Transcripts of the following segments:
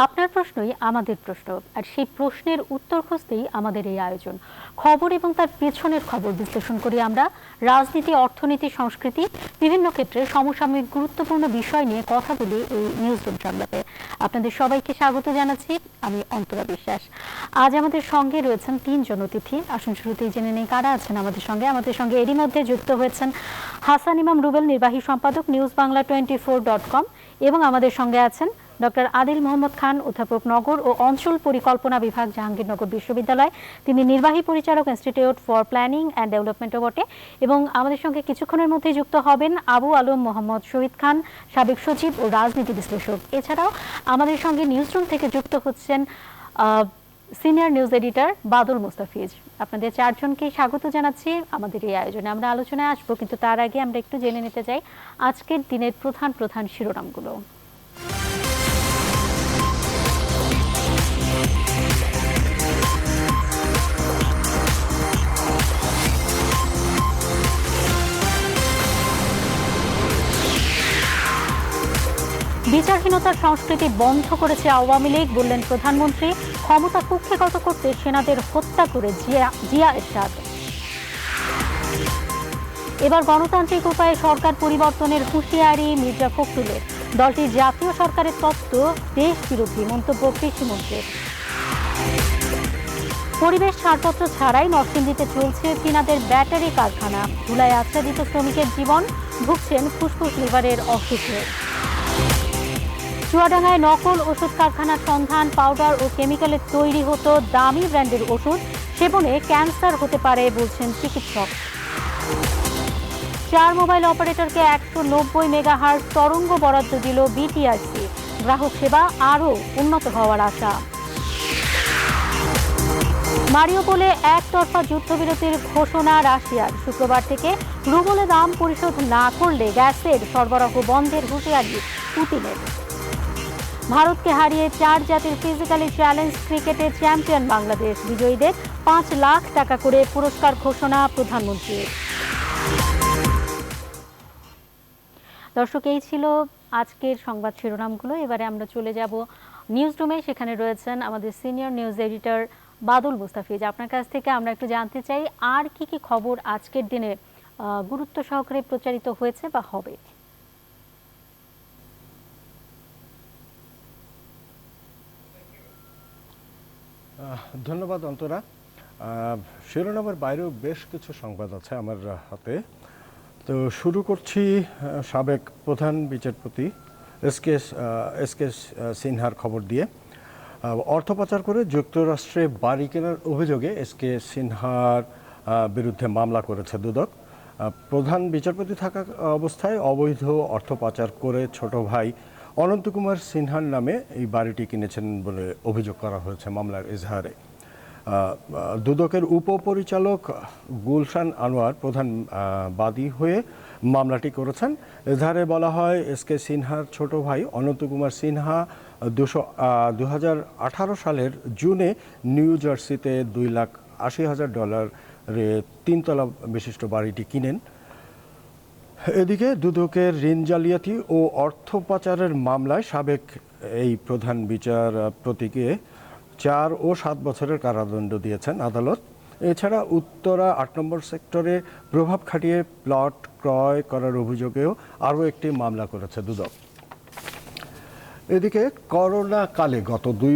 আপনার প্রশ্নই আমাদের প্রশ্ন, আর সেই প্রশ্নের উত্তর খুঁজতেই আমাদের এই আয়োজন। খবর এবং তার পেছনের খবর বিশ্লেষণ করি আমরা। রাজনীতি, অর্থনীতি, সংস্কৃতি, বিভিন্ন ক্ষেত্রে সমসাময়িক গুরুত্বপূর্ণ বিষয় নিয়ে কথা বলি এই নিউজ রুম সংলাপে। আপনাদের সবাইকে স্বাগত জানাচ্ছি, আমি অন্তরা বিশ্বাস। আজ আমাদের সঙ্গে রয়েছেন তিনজন অতিথি। আসুন শুরুতেই জেনে নেই কারা আছেন আমাদের সঙ্গে। আমাদের সঙ্গে এরই মধ্যে যুক্ত হয়েছেন হাসান ইমাম রুবেল, নির্বাহী সম্পাদক নিউজ বাংলা 24.com, এবং আমাদের সঙ্গে আছেন ডক্টর আদিল মোহাম্মদ খান, অধ্যাপক, নগর ও অঞ্চল পরিকল্পনা বিভাগ, জাহাঙ্গীরনগর বিশ্ববিদ্যালয়। তিনি নির্বাহী পরিচালক, ইনস্টিটিউট ফর প্ল্যানিং অ্যান্ড ডেভেলপমেন্টও বটে। এবং আমাদের সঙ্গে কিছুক্ষণের মধ্যেই যুক্ত হবেন আবু আলম মোহাম্মদ শহীদ খান, সাবেক সচিব ও রাজনীতি বিশ্লেষক। এছাড়াও আমাদের সঙ্গে নিউজরুম থেকে যুক্ত হচ্ছেন সিনিয়র নিউজ এডিটর বাদল মুস্তাফিজ। আপনাদের চারজনকেই স্বাগত জানাচ্ছি আমাদের এই আয়োজনে। আমরা আলোচনায় আসবো, কিন্তু তার আগে আমরা একটু জেনে নিতে চাই আজকের দিনের প্রধান প্রধান শিরোনামগুলো। বিচারহীনতার সংস্কৃতি বন্ধ করেছে আওয়ামী লীগ, বললেন প্রধানমন্ত্রী। ক্ষমতা কুক্ষিগত করতে সেনাদের হত্যা করে জিয়া এরশাদ। এবার গণতান্ত্রিক উপায়ে সরকার পরিবর্তনের হুঁশিয়ারি মির্জা ফখরুলের। দলটির জাতীয় সরকারের তত্ত্ব দেশ বিরোধী, মন্তব্য কৃষিমন্ত্রীর। পরিবেশ ছাড়পত্র ছাড়াই নরসিংদীতে চলছে চীনাদের ব্যাটারি কারখানা। ধুলায় আচ্ছাদিত শ্রমিকের জীবন, ভুগছেন ফুসফুস লিভারের অসুখে। চুয়াডাঙ্গায় নকল ওষুধ কারখানার সন্ধান। পাউডার ও কেমিক্যালে তৈরি হতো দামি ব্র্যান্ডের ওষুধ, সেবনে ক্যান্সার হতে পারে বলছেন চিকিৎসক। 4 মোবাইল অপারেটরকে 190 মেগাহার্জ তরঙ্গ বরাদ্দ দিল বিটিআরসি। গ্রাহক সেবা আরও উন্নত হওয়ার আশা। মারিউপোলে একতরফা যুদ্ধবিরতির ঘোষণা রাশিয়ার। শুক্রবার থেকে রুবলে দাম পরিশোধ না করলে গ্যাসের সরবরাহ বন্ধের হুঁশিয়ারি পুতিনের। ভারতকে হারিয়ে 4 জাতির ফিজিক্যালি চ্যালেঞ্জ ক্রিকেটে চ্যাম্পিয়ন বাংলাদেশ। বিজয়ীদের 5 লাখ টাকা করে পুরস্কার ঘোষণা প্রধানমন্ত্রীর। দর্শক, এই ছিল আজকের সংবাদ শিরোনামগুলো। এবারে আমরা চলে যাব নিউজ রুমে। সেখানে রয়েছেন আমাদের সিনিয়র নিউজ এডিটর বাদল মুস্তাফিজ। আপনার কাছ থেকে আমরা একটু জানতে চাই আর কি কি খবর আজকের দিনে গুরুত্ব সহকারে প্রচারিত হয়েছে বা হবে। ধন্যবাদ অন্তরা। শিরোনামের বাইরেও বেশ কিছু সংবাদ আছে আমার হাতে। তো শুরু করছি সাবেক প্রধান বিচারপতি এস কে সিনহার খবর দিয়ে। অর্থ পাচার করে যুক্তরাষ্ট্রে বাড়ি কেনার অভিযোগে এস কে সিনহার বিরুদ্ধে মামলা করেছে দুদক। প্রধান বিচারপতি থাকা অবস্থায় অবৈধ অর্থ পাচার করে ছোট ভাই অনন্ত কুমার সিনহার নামে এই বাড়িটি কিনেছেন বলে অভিযোগ করা হয়েছে মামলার এজাহারে। দুদকের উপপরিচালক গুলশান আনোয়ার প্রধান বাদী হয়ে মামলাটি করেছেন। এজাহারে বলা হয়, এস কে সিনহার ছোট ভাই অনন্ত কুমার সিনহা 2018 সালের জুনে নিউ জার্সিতে $2,80,000 3তলা বিশিষ্ট বাড়িটি কিনেন। এদিকে দুদকের ঋণ জালিয়াতি ও অর্থ পাচারের মামলায় সাবেক এই প্রধান বিচারপতিকে 4 ও 7 বছরের কারাদণ্ড দিয়েছেন আদালত। এছাড়া উত্তরা 8 নম্বর সেক্টরে প্রভাব খাটিয়ে প্লট ক্রয় করার অভিযোগেও আরও একটি মামলা করেছে দুদক। এদিকে করোনা কালে গত 2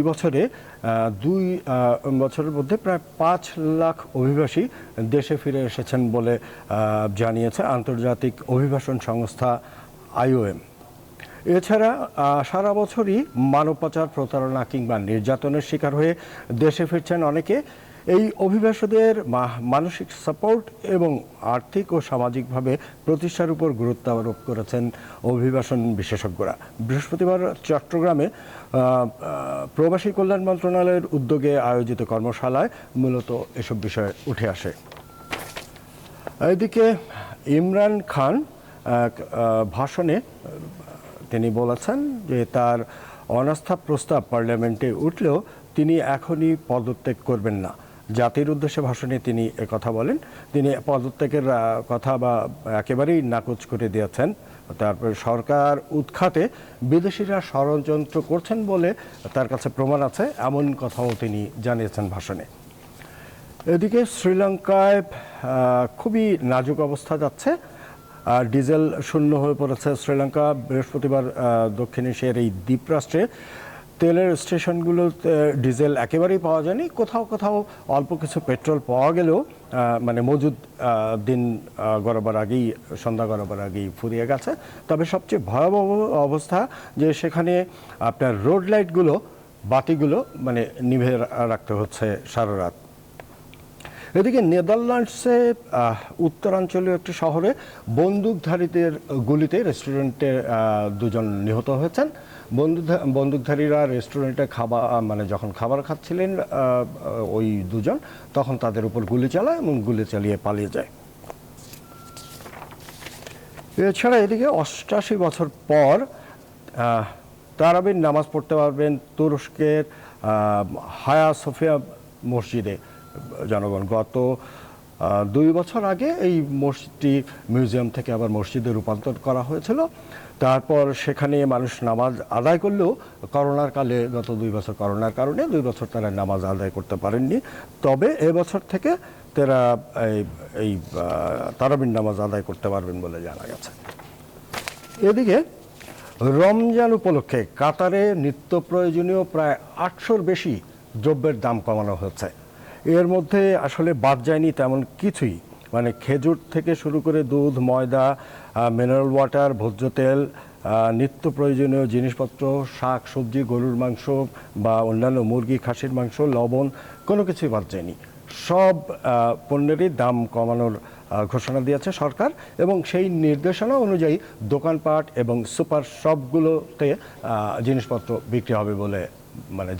বছরের মধ্যে প্রায় 5 লাখ অভিবাসী দেশে ফিরে এসেছেন বলে জানিয়েছে আন্তর্জাতিক অভিবাসন সংস্থা IOM। এছাড়া সারা বছরই মানব পাচার, প্রতারণা কিংবা নির্যাতনের শিকার হয়ে দেশে ফিরছেন অনেকে। এই অভিবাসীদের মানসিক সাপোর্ট এবং আর্থিক ও সামাজিকভাবে প্রতিষ্ঠার উপর গুরুত্ব আরোপ করেছেন অভিবাসন বিশেষজ্ঞরা। বৃহস্পতিবার চট্টগ্রামে প্রবাসী কল্যাণ মন্ত্রণালয়ের উদ্যোগে আয়োজিত কর্মশালায় মূলত এসব বিষয় উঠে আসে। এদিকে ইমরান খান ভাষণে তিনি বলেছেন যে তার অনাস্থা প্রস্তাব পার্লামেন্টে উঠলেও তিনি এখনই পদত্যাগ করবেন না। জাতির উদ্দেশ্যে ভাষণে তিনি একথা বলেন। তিনি পদত্যাগের কথা বা একেবারেই নাকচ করে দিয়েছেন তারপরে সরকার উৎখাতে বিদেশিরা ষড়যন্ত্র করছেন বলে তার কাছে প্রমাণ আছে, এমন কথাও তিনি জানিয়েছেন ভাষণে। এদিকে শ্রীলঙ্কায় খুবই নাজুক অবস্থা যাচ্ছে। ডিজেল শূন্য হয়ে পড়েছে শ্রীলঙ্কা। বৃহস্পতিবার দক্ষিণ এশিয়ার এই দ্বীপরাষ্ট্রে তেলের স্টেশনগুলোতে ডিজেল একেবারেই পাওয়া যায়নি। কোথাও কোথাও অল্প কিছু পেট্রোল পাওয়া গেলেও মানে মজুদ দিন গড়াবার আগেই, সন্ধ্যা গড়াবার আগেই ফুরিয়ে গেছে। তবে সবচেয়ে ভয়াবহ অবস্থা যে সেখানে আপনার রোড লাইটগুলো, বাতিগুলো মানে নিভে রাখতে হচ্ছে সারা রাত। এদিকে নেদারল্যান্ডসে উত্তরাঞ্চলীয় একটি শহরে বন্দুকধারীদের গুলিতে রেস্টুরেন্টের 2 জন নিহত হয়েছেন। বন্দুকধারীরা রেস্টুরেন্টে যখন খাবার খাচ্ছিলেন ওই 2 জন, তখন তাদের উপর গুলি চালায় এবং গুলি চালিয়ে পালিয়ে যায়। এছাড়া এদিকে 88 বছর পর তারাবির নামাজ পড়তে পারবেন তুরস্কের হায়া সোফিয়া মসজিদে জনগণ। গত 2 বছর আগে এই মসজিদটি মিউজিয়াম থেকে আবার মসজিদে রূপান্তর করা হয়েছিল। তারপর সেখানে মানুষ নামাজ আদায় করলেও করোনার কালে, গত 2 বছর করোনার কারণে 2 বছর তারা নামাজ আদায় করতে পারেননি। তবে এবছর থেকে তারা এই তারাবির নামাজ আদায় করতে পারবেন বলে জানা গেছে। এদিকে রমজান উপলক্ষে কাতারে নিত্য প্রয়োজনীয় প্রায় 800-র বেশি দ্রব্যের দাম কমানো হয়েছে। এর মধ্যে আসলে বাদ যায়নি তেমন কিছুই, মানে খেজুর থেকে শুরু করে দুধ, ময়দা, মিনারেল ওয়াটার, ভোজ্য তেল, নিত্য প্রয়োজনীয় জিনিসপত্র, শাক সবজি, গরুর মাংস বা অন্যান্য মুরগি, খাসির মাংস, লবণ, কোনো কিছুই বাদ যায়নি। সব পণ্যেরই দাম কমানোর ঘোষণা দিয়েছে সরকার, এবং সেই নির্দেশনা অনুযায়ী দোকানপাট এবং সুপার শপগুলোতে জিনিসপত্র বিক্রি হবে বলে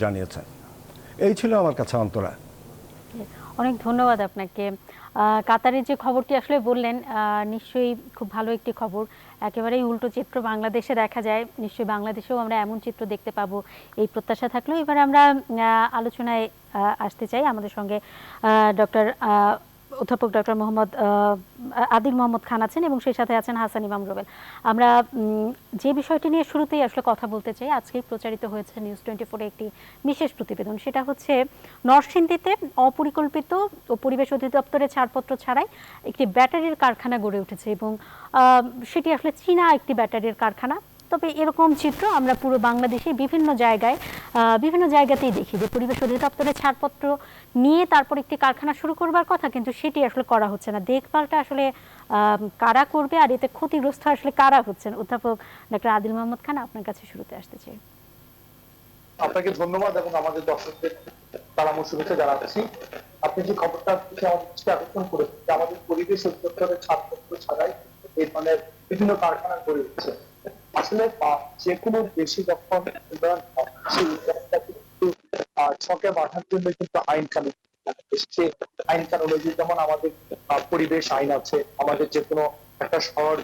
জানিয়েছেন। এই ছিল আমার কাছে অন্তরা। অনেক ধন্যবাদ আপনাকে। কাতারের যে খবরটি আসলে বললেন, নিশ্চয়ই খুব ভালো একটি খবর। একেবারেই উল্টো চিত্র বাংলাদেশে দেখা যায়, নিশ্চয়ই বাংলাদেশেও আমরা এমন চিত্র দেখতে পাবো, এই প্রত্যাশা থাকলেও এবার আমরা আলোচনায় আসতে চাই। আমাদের সঙ্গে অধ্যাপক ডক্টর আদিল মোহাম্মদ খান আছেন এবং সেই সাথে আছেন হাসান ইমাম রুবেল। আমরা যে বিষয়টি নিয়ে শুরুতেই আসলে কথা বলতে চাই, আজকেই প্রচারিত হয়েছে নিউজ 24-এ একটি বিশেষ প্রতিবেদন। সেটা হচ্ছে নরসিংদীতে অপরিকল্পিত ও পরিবেশ অধিদপ্তরের ছাড়পত্র ছাড়াই একটি ব্যাটারির কারখানা গড়ে উঠেছে এবং সেটি আসলে চীনা একটি ব্যাটারির কারখানা। তবে এরকম চিত্র আমরা পুরো বাংলাদেশে বিভিন্ন জায়গাতেই দেখি যে পরিবেশ অধিদপ্তরের ছাড়পত্র নিয়ে তারপর একটি কারখানা শুরু করবার কথা, কিন্তু সেটি আসলে করা হচ্ছে না। দেখভালটা আসলে কারা করবে আর এতে ক্ষতিগ্রস্ত আসলে কারা হচ্ছেন? অধ্যাপক ডক্টর আদিল মোহাম্মদ খান, আপনার কাছে শুরুতে আসতে চাই। আপনাকে ধন্যবাদ এবং আমাদের দর্শকদের সালাম ও শুভেচ্ছা জানাচ্ছি। আপনি যে খবরটা আকর্ষণ করেছেন যে আমাদের পরিবেশ অধিদপ্তরের ছাড়পত্র ছাড়াই এই ধরনের বিভিন্ন কারখানা গড়ে উঠছে। আসলে যে কোনো দেশে যখন ছকে বাঁধার জন্য কিন্তু আইন কানুন এসছে। আইন কানুন অনুযায়ী যেমন আমাদের পরিবেশ আইন আছে, আমাদের যে কোনো একটা শহর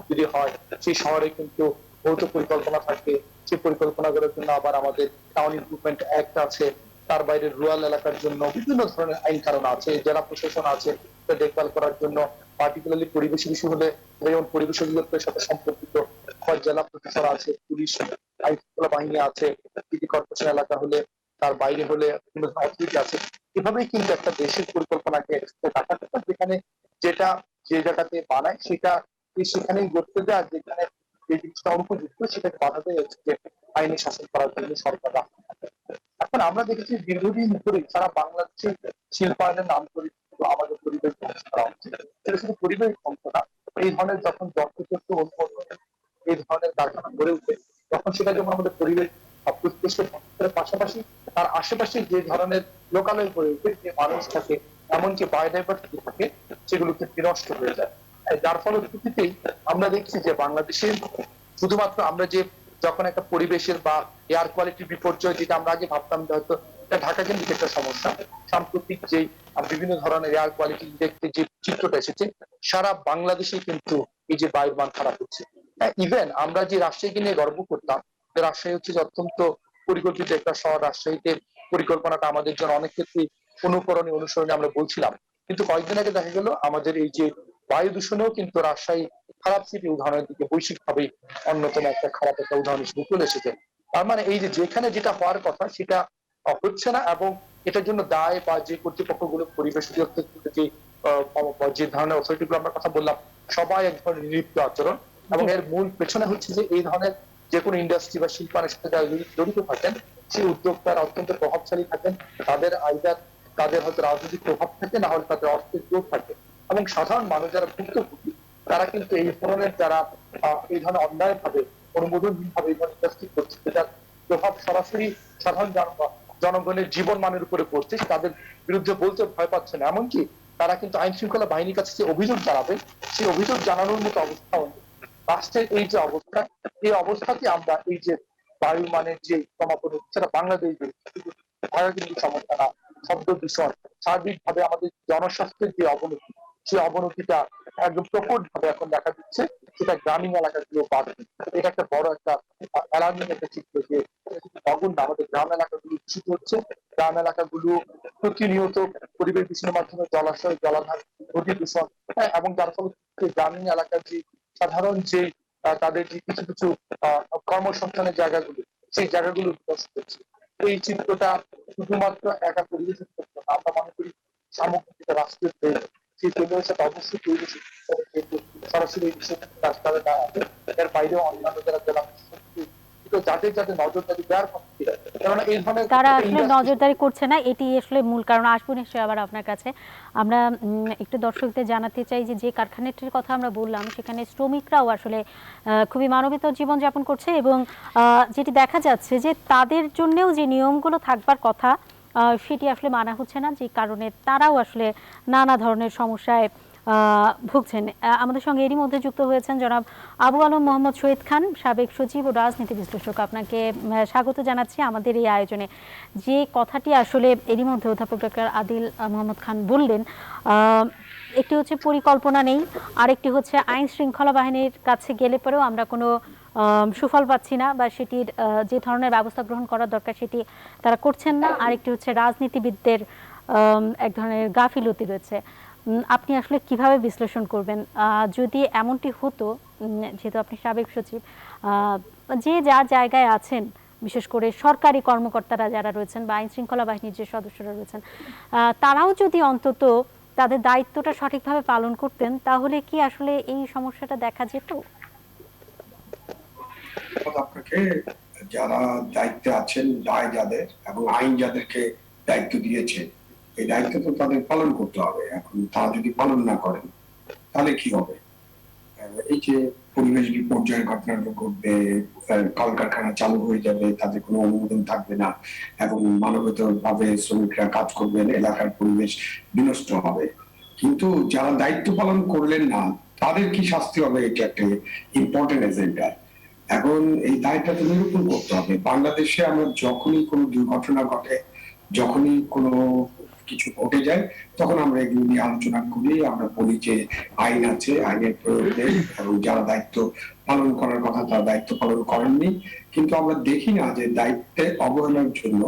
যদি হয় সেই শহরে কিন্তু ভৌত পরিকল্পনা থাকে, সেই পরিকল্পনাগুলোর জন্য আবার আমাদের টাউন ইমপ্রুভমেন্ট অ্যাক্ট আছে, তার বাইরে রুরাল এলাকার জন্য বিভিন্ন ধরনের আইন কানুন আছে, জেলা প্রশাসন আছে দেখভাল করার জন্য। পার্টিকুলারলি পরিবেশ বিষয় হলে যেমন পরিবেশ অধিদপ্তরের সাথে সম্পর্কিত জেলা প্রশাসন আছে, পুলিশ আইন শৃঙ্খলা বাহিনী আছে, সিটি কর্পোরেশন এলাকা হলে, তার বাইরে হলে বিভিন্ন অথরিটি আছে। এভাবেই কিন্তু একটা দেশের পরিকল্পনাকে যেখানে যেটা যে জায়গাতে বানায় সেটা সেখানেই করতে দেয়, আর যেখানে যে জিনিসটা অনুপযুক্ত সেটাকে বাধা দেয় হচ্ছে যে আইনি শাসন করার জন্য সরকার। এখন আমরা দেখেছি দীর্ঘদিন ধরে সারা বাংলাদেশে শিল্পায়নের নাম করে আমাদের পরিবেশ ধ্বংস করা হচ্ছে। সেটা শুধু পরিবেশ ধ্বংস না, এই ধরনের যখন যত্রতত্র অনুমোদন এই ধরনের কারখানা গড়ে উঠে তখন সেটা যেমন আমাদের পরিবেশ ধ্বংসের পাশাপাশি তার আশেপাশে যে ধরনের লোকালয় গড়ে উঠে, যে মানুষ থাকে, এমনকি বায়োডাইভার্সিটি থাকে, সেগুলোকে বিনষ্ট হয়ে যায়। যার ফলশ্রুতিতেই আমরা দেখছি যে বাংলাদেশে শুধুমাত্র আমরা যে যখন একটা পরিবেশের বা এয়ার কোয়ালিটির বিপর্যয়, যেটা আমরা আগে ভাবতাম হয়তো এটা ঢাকা কেন্দ্রিক একটা সমস্যা, সাম্প্রতিক যে বিভিন্ন ধরনের এয়ার কোয়ালিটি দেখতে যে চিত্রটা এসেছে সারা বাংলাদেশে কিন্তু এই যে বায়ুর মান খারাপ হচ্ছে। ইভেন আমরা যে রাজশাহীকে নিয়ে গর্ব করতাম, রাজশাহী হচ্ছে যে অত্যন্ত পরিকল্পিত একটা শহর, রাজশাহীতে পরিকল্পনাটা আমাদের জন্য অনেক ক্ষেত্রে অনুসরণে আমরা বলছিলাম, কিন্তু কয়েকদিন আগে দেখা গেল আমাদের এই যে বায়ু দূষণেও কিন্তু রাজশাহী খারাপ সিটি উদাহরণের দিকে বৈশ্বিকভাবে অন্যতম একটা খারাপ একটা উদাহরণ হিসেবে চলে এসেছে। তার মানে এই যে যেখানে যেটা হওয়ার কথা সেটা হচ্ছে না, এবং এটার জন্য দায় বা যে কর্তৃপক্ষগুলো পরিবেশ অধিদপ্তর যে যে ধরনের অথরিটি গুলো আমরা কথা বললাম, সবাই এক ধরনের নির্লিপ্ত আচরণ। এবং এর মূল পেছনে হচ্ছে যে এই ধরনের যে কোনো ইন্ডাস্ট্রি বা শিল্পায়নের সাথে যারা জড়িত থাকেন সেই উদ্যোক্তারা অত্যন্ত প্রভাবশালী থাকেন। তাদের আইদার তাদের হয়তো রাজনৈতিক প্রভাব থাকে, না হলে তাদের অর্থের জোর থাকে, এবং সাধারণ মানুষ যারা ভুক্তভোগী তারা কিন্তু এই ধরনের যারা এই ধরনের অন্যায় ভাবে অনুমোদনহীন ভাবে এই ধরনের ইন্ডাস্ট্রি করছে, যেটার প্রভাব সরাসরি সাধারণ জনগণের জীবন মানের উপরে পড়ছে, তাদের বিরুদ্ধে বলতে ভয় পাচ্ছে না। এমনকি তারা কিন্তু আইন শৃঙ্খলা বাহিনীর কাছে যে অভিযোগ জানাবে সেই অভিযোগ জানানোর মতো অবস্থা রাষ্ট্রের এই যে অবস্থা, এই অবস্থাতে আমরা এই যে বায়ু মানের যে সমাপন সেটা বাংলাদেশ ভয় কিন্তু সমস্যা না, শব্দ দূষণ, সার্বিকভাবে আমাদের জনস্বাস্থ্যের যে অবনতি, সেই অবনতিটা একদম প্রকট ভাবে এখন দেখা দিচ্ছে, সেটা গ্রামীণ এলাকাগুলো বাড়ছে। এটা একটা বড় একটা অ্যালার্মিং একটা চিত্র যে অগুণ আমাদের গ্রাম এলাকাগুলো দূষিত হচ্ছে। গ্রাম এলাকাগুলো প্রতিনিয়ত পরিবেশ দূষণের মাধ্যমে জলাশয়, জলাধার, নদী দূষণ, এবং যার ফলে গ্রামীণ এলাকার যে সাধারণ যে তাদের যে কিছু কিছু কর্মসংস্থানের জায়গাগুলো, সেই জায়গাগুলো বিকশিত হচ্ছে। এই চিত্রটা শুধুমাত্র একা পরিবেশের ক্ষেত্রে না, আমরা মনে করি সামগ্রিক রাষ্ট্রের সেই পরিবেশের সাথে অবশ্যই পরিবেশ সরাসরি এই বিষয়ে রাস্তায় না আছে। এর বাইরেও অন্যান্য যারা জেলা যাদের যাদের নজরদারি দেওয়ার কথা, কেননা এই ধরনের তারা আসলে নজরদারি করছে না, এটি আসলে মূল কারণ। আসবো নিশ্চয়ই আবার আপনার কাছে। আমরা একটু দর্শকদের জানাতে চাই যে যে কারখানাটির কথা আমরা বললাম সেখানে শ্রমিকরাও আসলে খুবই মানবিত জীবনযাপন করছে, এবং যেটি দেখা যাচ্ছে যে তাদের জন্যও যে নিয়মগুলো থাকবার কথা সেটি আসলে মানা হচ্ছে না, যে কারণে তারাও আসলে নানা ধরনের সমস্যায় ভুগছেন। আমাদের সঙ্গে এরই মধ্যে যুক্ত হয়েছেন জনাব আবু আলম মোহাম্মদ শহীদ খান, সাবেক সচিব ও রাজনীতি বিশ্লেষক। আপনাকে স্বাগত জানাচ্ছি আমাদের এই আয়োজনে। যে কথাটি আসলে এরই মধ্যে অধ্যাপক ডক্টর আদিল মোহাম্মদ খান বললেন, একটি হচ্ছে পরিকল্পনা নেই, আরেকটি হচ্ছে আইন শৃঙ্খলা বাহিনীর কাছে গেলে পরেও আমরা কোনো সুফল পাচ্ছি না, বা সেটির যে ধরনের ব্যবস্থা গ্রহণ করার দরকার সেটি তারা করছেন না, আরেকটি হচ্ছে রাজনীতিবিদদের এক ধরনের গাফিলতি রয়েছে। আপনি আসলে কিভাবে বিশ্লেষণ করবেন যদি এমনটি হতো, যেহেতু আপনি সাবেক সচিব, যে যার জায়গায় আছেন, বিশেষ করে সরকারি কর্মকর্তারা যারা রয়েছেন বা আইন শৃঙ্খলা বাহিনীর যে সদস্যরা রয়েছেন, তারাও যদি অন্তত তাদের দায়িত্বটা সঠিকভাবে পালন করতেন, তাহলে কি আসলে এই সমস্যাটা দেখা যেত? আপনাকে যারা দায়িত্বে আছেন, দায় যাদের এবং আইন যাদেরকে দায়িত্ব দিয়েছে, এই দায়িত্ব তো তাদের পালন করতে হবে। এখন তারা যদি পালন না করেন তাহলে কি হবে? এই যে পরিবেশ বিপর্যয়ের ঘটনা ঘটবে, কলকারখানা চালু হয়ে যাবে, তাদের কোনো অনুমোদন থাকবে না, এবং মানবত ভাবে শ্রমিকরা কাজ করবেন, এলাকার পরিবেশ বিনষ্ট হবে। কিন্তু যারা দায়িত্ব পালন করলেন না তাদের কি শাস্তি হবে? এটা একটা ইম্পর্টেন্ট এজেন্ডা। এখন এই দায়টা তো নিরূপণ করতে হবে। বাংলাদেশে আমরা যখনই কোনো দুর্ঘটনা ঘটে, যখনই কোনো কিছু ঘটে যায়, তখন আমরা এগুলো নিয়ে আলোচনা করি, আমরা বলি যে আইন আছে, আইনের প্রয়োগ নেই, এবং যারা দায়িত্ব পালন করার কথা তারা দায়িত্ব পালন করেননি। কিন্তু আমরা দেখি না যে দায়িত্বে অবহেলার জন্য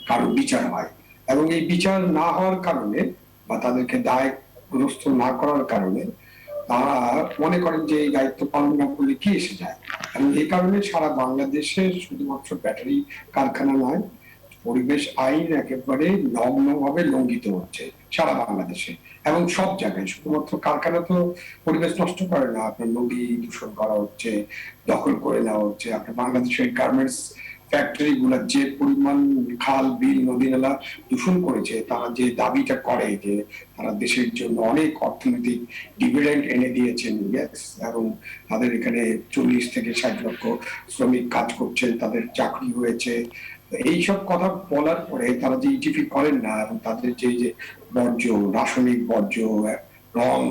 কারো বিচার হয়, এবং এই বিচার না হওয়ার কারণে বা তাদেরকে দায়গ্রস্ত না করার কারণে তারা মনে করেন যে এই দায়িত্ব পালন না করলে কি এসে যায়। এবং এই কারণে সারা বাংলাদেশে শুধুমাত্র ব্যাটারি কারখানা নয়, পরিবেশ আইন একেবারে নগ্নভাবে লঙ্ঘিত হচ্ছে সারা বাংলাদেশে এবং সব জায়গায়। শুধুমাত্র কারখানা তো পরিবেশ নষ্ট করে না, আপনার নদী দূষণ করা হচ্ছে, দখল করে নেওয়া হচ্ছে। আপনার বাংলাদেশের গার্মেন্টস ফ্যাক্টরি গুলা যে পরিমাণ খাল, বিল, নদী নালা দূষণ করেছে, তারা যে দাবিটা করে যে তারা দেশের জন্য অনেক অর্থনৈতিক ডিভিডেন্ড এনে দিয়েছেন, এবং তাদের এখানে 40 থেকে 60 লক্ষ শ্রমিক কাজ করছেন, তাদের চাকরি হয়েছে, এইসব কথা বলার পরে তারা যে ইটিপি করেন না, এবং তাদের যে বর্জ্য, রাসায়নিক বর্জ্য, রং,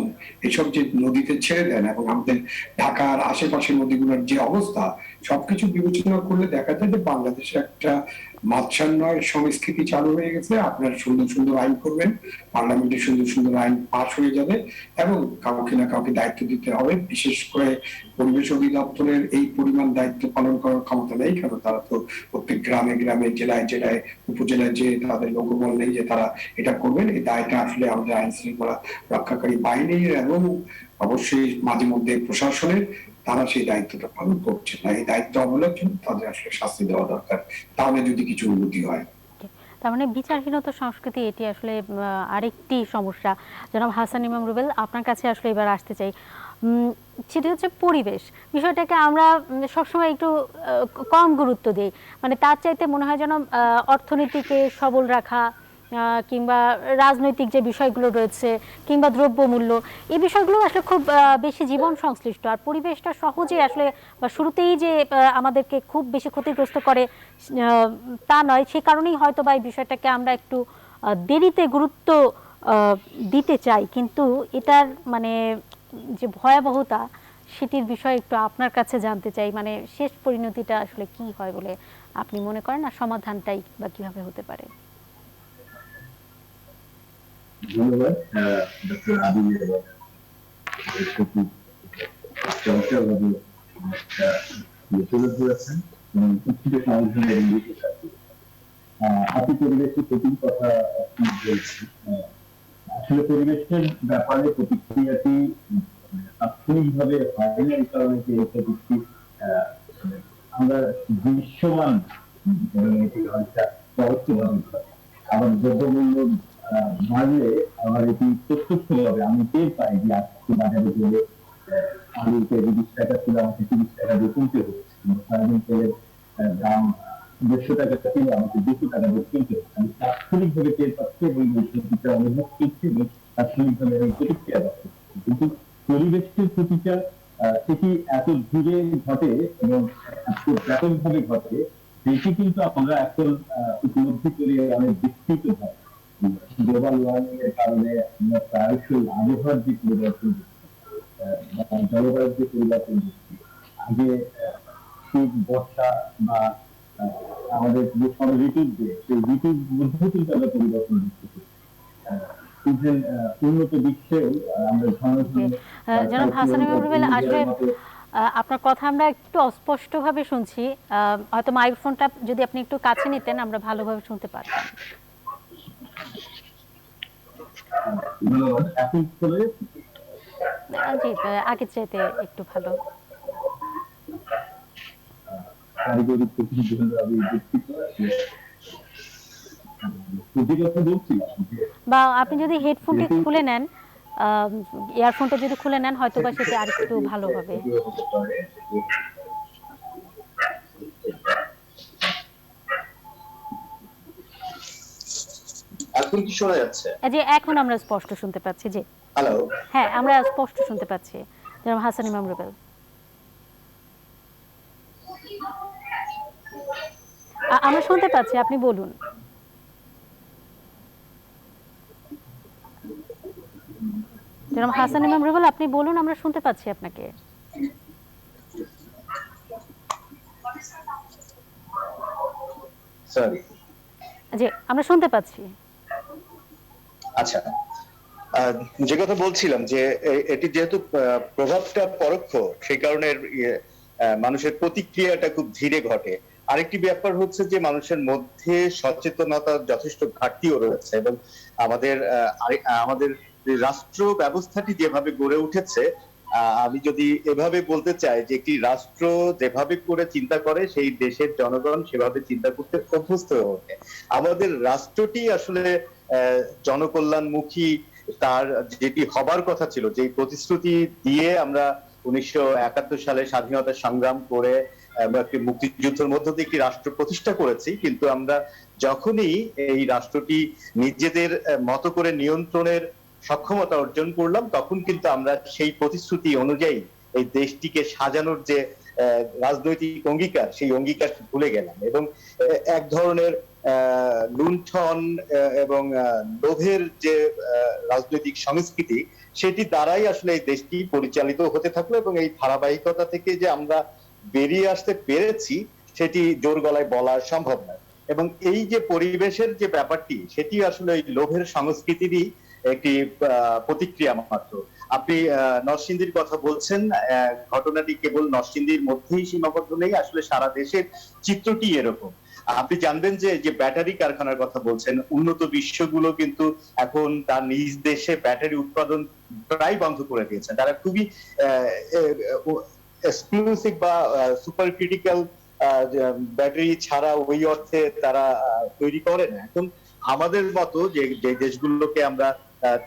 এসব যে নদীতে ছেড়ে দেন, এবং আমাদের ঢাকার আশেপাশের নদীগুলোর যে অবস্থা, সবকিছু বিবেচনা করলে দেখা যায় যে বাংলাদেশে একটা মাৎসান্বয় সংস্কৃতি চালু হয়ে গেছে। আপনারা সুন্দর সুন্দর আইন করবেন, পার্লামেন্টে সুন্দর সুন্দর আইন পাস হয়ে যাবে, এবং কাউকে না কাউকে দায়িত্ব দিতে হবে। বিশেষ করে পরিবেশ অধিদপ্তরের এই পরিমাণ দায়িত্ব পালন করার ক্ষমতা নেই, কারণ তারা তো প্রত্যেক গ্রামে গ্রামে, জেলায় জেলায়, উপজেলায় যে তাদের লোকবল নেই যে তারা এটা করবেন। এই দায়টা আসলে আমাদের আইন শৃঙ্খলা রক্ষাকারী বাহিনীর এবং অবশ্যই মাঝে মধ্যে প্রশাসনের, তারা সেই দায়িত্বটা পালন করছে না। এই দায়িত্ব অবলম্বন তাদের আসলে শাস্তি দেওয়া দরকার, তাহলে যদি কিছু উন্নতি হয়। তার মানে বিচারহীনতা সংস্কৃতি, এটি আসলে আরেকটি সমস্যা। জনাব হাসান ইমাম রুবেল, আপনার কাছে আসলে এবার আসতে চাই। সেটি হচ্ছে পরিবেশ বিষয়টাকে আমরা সবসময় একটু কম গুরুত্ব দিই, মানে তার চাইতে মনে হয় যেন অর্থনীতিকে সবল রাখা কিংবা রাজনৈতিক যে বিষয়গুলো রয়েছে কিংবা দ্রব্যমূল্য, এই বিষয়গুলো আসলে খুব বেশি জীবন সংশ্লিষ্ট। আর পরিবেশটা সহজে আসলে বা শুরুতেই যে আমাদেরকে খুব বেশি ক্ষতিগ্রস্ত করে তা নয়। সে কারণেই হয়তো বা এই বিষয়টাকে আমরা একটু দেরিতে গুরুত্ব দিতে চাই, কিন্তু এটার মানে যে ভয়াবহতা সেটির বিষয়ে একটু আপনার কাছে জানতে চাই। মানে শেষ পরিণতিটা আসলে কি হয় বলে আপনি মনে করেন, আর সমাধানটাই বা কিভাবে হতে পারে? ধন্যবাদ ডক্টর আবির চমৎকারভাবে তুলে ধরেছেন এবং কিছুটা সমাধানের দিকে থাকবে। আপনি পরিবেশের প্রতিটি কথা বলছি। আসলে পরিবেশের ব্যাপারে প্রতিক্রিয়াটি তাৎক্ষণিকভাবে হয় না, এই কারণে যে প্রযুক্তি আমরা দৃশ্যমান এবং এটি অনেকটা পরোক্ষভাবে হয়। আবার দ্রব্যমূল্য বাড়লে আমার এটি প্রত্যক্ষভাবে আমি টের পাই যে আজকে বাজারে গেলে আলু কেজি 20 টাকা ছিল, আমাকে 30 টাকা দিয়ে কিনতে হচ্ছে। সয়াবিন তেলের দাম 150 টাকা ছিল, আমাকে 200 টাকা দিয়ে কিনতে হচ্ছে। আমি তাৎক্ষণিকভাবে টের পাচ্ছি এবং এই ক্ষতিটা অনুভব করছি এবং তাৎক্ষণিকভাবে আমি প্রতিক্রিয়া পাচ্ছি। কিন্তু পরিবেশের ক্ষতিটা সেটি এত ধীরে ঘটে এবং এত ব্যাপকভাবে ঘটে, যেটি কিন্তু আমরা এখন উপলব্ধি করি অনেক বিস্তৃত হয়। গ্লোবাল ওয়ার্মিং এর কারণে আমরা প্রায়শই আবহাওয়ার যে পরিবর্তন দেখছি, জলবায়ুর যে পরিবর্তন দেখছি, আগে শীত বর্ষা বা আমাদের যে সব ঋতুর যে সেই ঋতুর মধ্যে কিন্তু আমরা পরিবর্তন দেখতেছি। ইভেন উন্নত বিশ্বেও আমরা ঘন ঘন জনাব হাসান ইমাম রুবেল, আসলে আপনার কথা আমরা একটু অস্পষ্টভাবে শুনছি। হয়তো মাইক্রোফোনটা যদি আপনি একটু কাছে নিতেন আমরা ভালোভাবে শুনতে পারতাম। এখন চলে জি, আগের চাইতে একটু ভালো। কারিগরি প্রতিনিধি আমি দুঃখিত। যে কথা বলছিলাম, বা আপনি যদি হেডফোনটি খুলে নেন, ইয়ারফোনটা যদি খুলে নেন হয়তো বা সেটা আরেকটু ভালো হবে। এখন কি শোনা যাচ্ছে? জি, এখন আমরা স্পষ্ট শুনতে পাচ্ছি। জি, হ্যালো। হ্যাঁ, আমরা স্পষ্ট শুনতে পাচ্ছি জনাব হাসান ইমাম রুবেল। আমরা শুনতে পাচ্ছি, আপনি বলুন। জনাব হাসান ইমাম রুবেল, আপনি বলুন, আমরা শুনতে পাচ্ছি আপনাকে। সরি। জি, আমরা শুনতে পাচ্ছি। আচ্ছা, যে কথা বলছিলাম যে এটি যেহেতু প্রভাবটা পরোক্ষ, সেই কারণে মানুষের প্রতিক্রিয়াটা খুব ধীরে ঘটে। আরেকটি ব্যাপার হচ্ছে যে মানুষের মধ্যে সচেতনতার যথেষ্ট ঘাটতিও রয়েছে এবং আমাদের আমাদের রাষ্ট্র ব্যবস্থাটি যেভাবে গড়ে উঠেছে, আমি যদি এভাবে বলতে চাই যে একটি রাষ্ট্র যেভাবে করে চিন্তা করে সেই দেশের জনগণ সেভাবে চিন্তা করতে অভ্যস্ত হয়ে ওঠে। আমাদের রাষ্ট্রটি আসলে জনকল্যাণমুখী, তার যেটি হবার কথা ছিল, যে প্রতিশ্রুতি দিয়ে আমরা 1971 সালে স্বাধীনতা সংগ্রাম করে একটি মুক্তিযুদ্ধের মধ্য দিয়ে একটি রাষ্ট্র প্রতিষ্ঠা করেছি, কিন্তু আমরা যখনই এই রাষ্ট্রটি নিজেদের মতো করে নিয়ন্ত্রণের সক্ষমতা অর্জন করলাম, তখন কিন্তু আমরা সেই প্রতিশ্রুতি অনুযায়ী এই দেশটিকে সাজানোর যে রাজনৈতিক অঙ্গীকার, সেই অঙ্গীকার ভুলে গেলাম এবং এক ধরনের লুণ্ঠন এবং লোভের যে রাজনৈতিক সংস্কৃতি, সেটি দ্বারাই আসলে এই দেশটি পরিচালিত হতে থাকলো এবং এই ধারাবাহিকতা থেকে যে আমরা বেরিয়ে আসতে পেরেছি সেটি জোর গলায় বলা সম্ভব নয়। এবং এই যে পরিবেশের যে ব্যাপারটি, সেটি আসলে ওই লোভের সংস্কৃতিরই একটি প্রতিক্রিয়া মাত্র। আপনি নরসিংদীর কথা বলছেন, ঘটনাটি কেবল নরসিংদীর মধ্যেই সীমাবদ্ধ নেই, আসলে সারা দেশের চিত্রটি এরকম। আপনি জানবেন যে যে ব্যাটারি কারখানার কথা বলছেন, উন্নত বিশ্বগুলো কিন্তু এখন তার নিজ দেশে ব্যাটারি উৎপাদন প্রায় বন্ধ করে দিয়েছে। তারা খুবই এক্সক্লুসিভ বা সুপার ক্রিটিক্যাল ব্যাটারি ছাড়া ওই অর্থে তারা তৈরি করে না। এখন আমাদের মতো যে যে দেশগুলোকে আমরা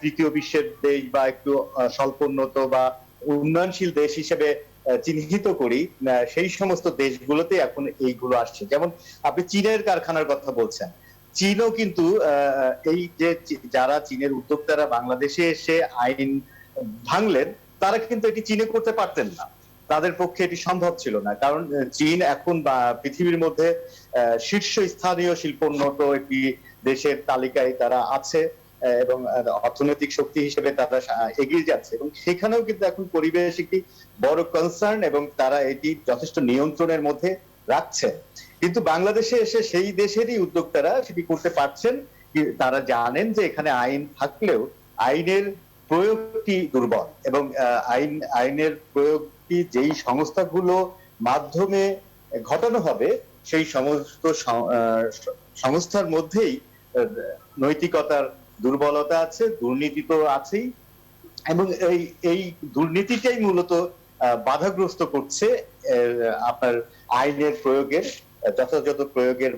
তৃতীয় বিশ্বের দেশ বা একটু স্বল্পোন্নত বা উন্নয়নশীল দেশ হিসেবে চিহ্নিত করি, সেই সমস্ত দেশগুলোতে এখন এইগুলো আসছে। যেমন আপনি চীনের কারখানার কথা বলছেন, চীনও কিন্তু এই যে যারা চীনের উদ্যোক্তারা বাংলাদেশে এসে আইন ভাঙলেন, তারা কিন্তু এটি চীনে করতে পারতেন না, তাদের পক্ষে এটি সম্ভব ছিল না। কারণ চীন এখন পৃথিবীর মধ্যে শীর্ষস্থানীয় শিল্পোন্নত একটি দেশের তালিকায় তারা আছে এবং অর্থনৈতিক শক্তি হিসেবে তারা এগিয়ে যাচ্ছে, এবং সেখানেও কিন্তু এখন পরিবেশ একটি বড় কনসার্ন এবং তারা এটি যথেষ্ট নিয়ন্ত্রণের মধ্যে রাখছে। কিন্তু বাংলাদেশে এসে সেই দেশেরই উদ্যোক্তারা সেটি করতে পারছেন। তারা জানেন যে এখানে আইন থাকলেও আইনের প্রয়োগটি দুর্বল, এবং আইনের প্রয়োগটি যেই সংস্থাগুলো মাধ্যমে ঘটানো হবে, সেই সমস্ত সংস্থার মধ্যেই নৈতিকতার দুর্বলতা আছে, দুর্নীতি তো আছেই, এবং এই দুর্নীতিটাই মূলত বাধাগ্রস্ত করছে আপনার আইনের প্রয়োগের যথাযথ প্রয়োগের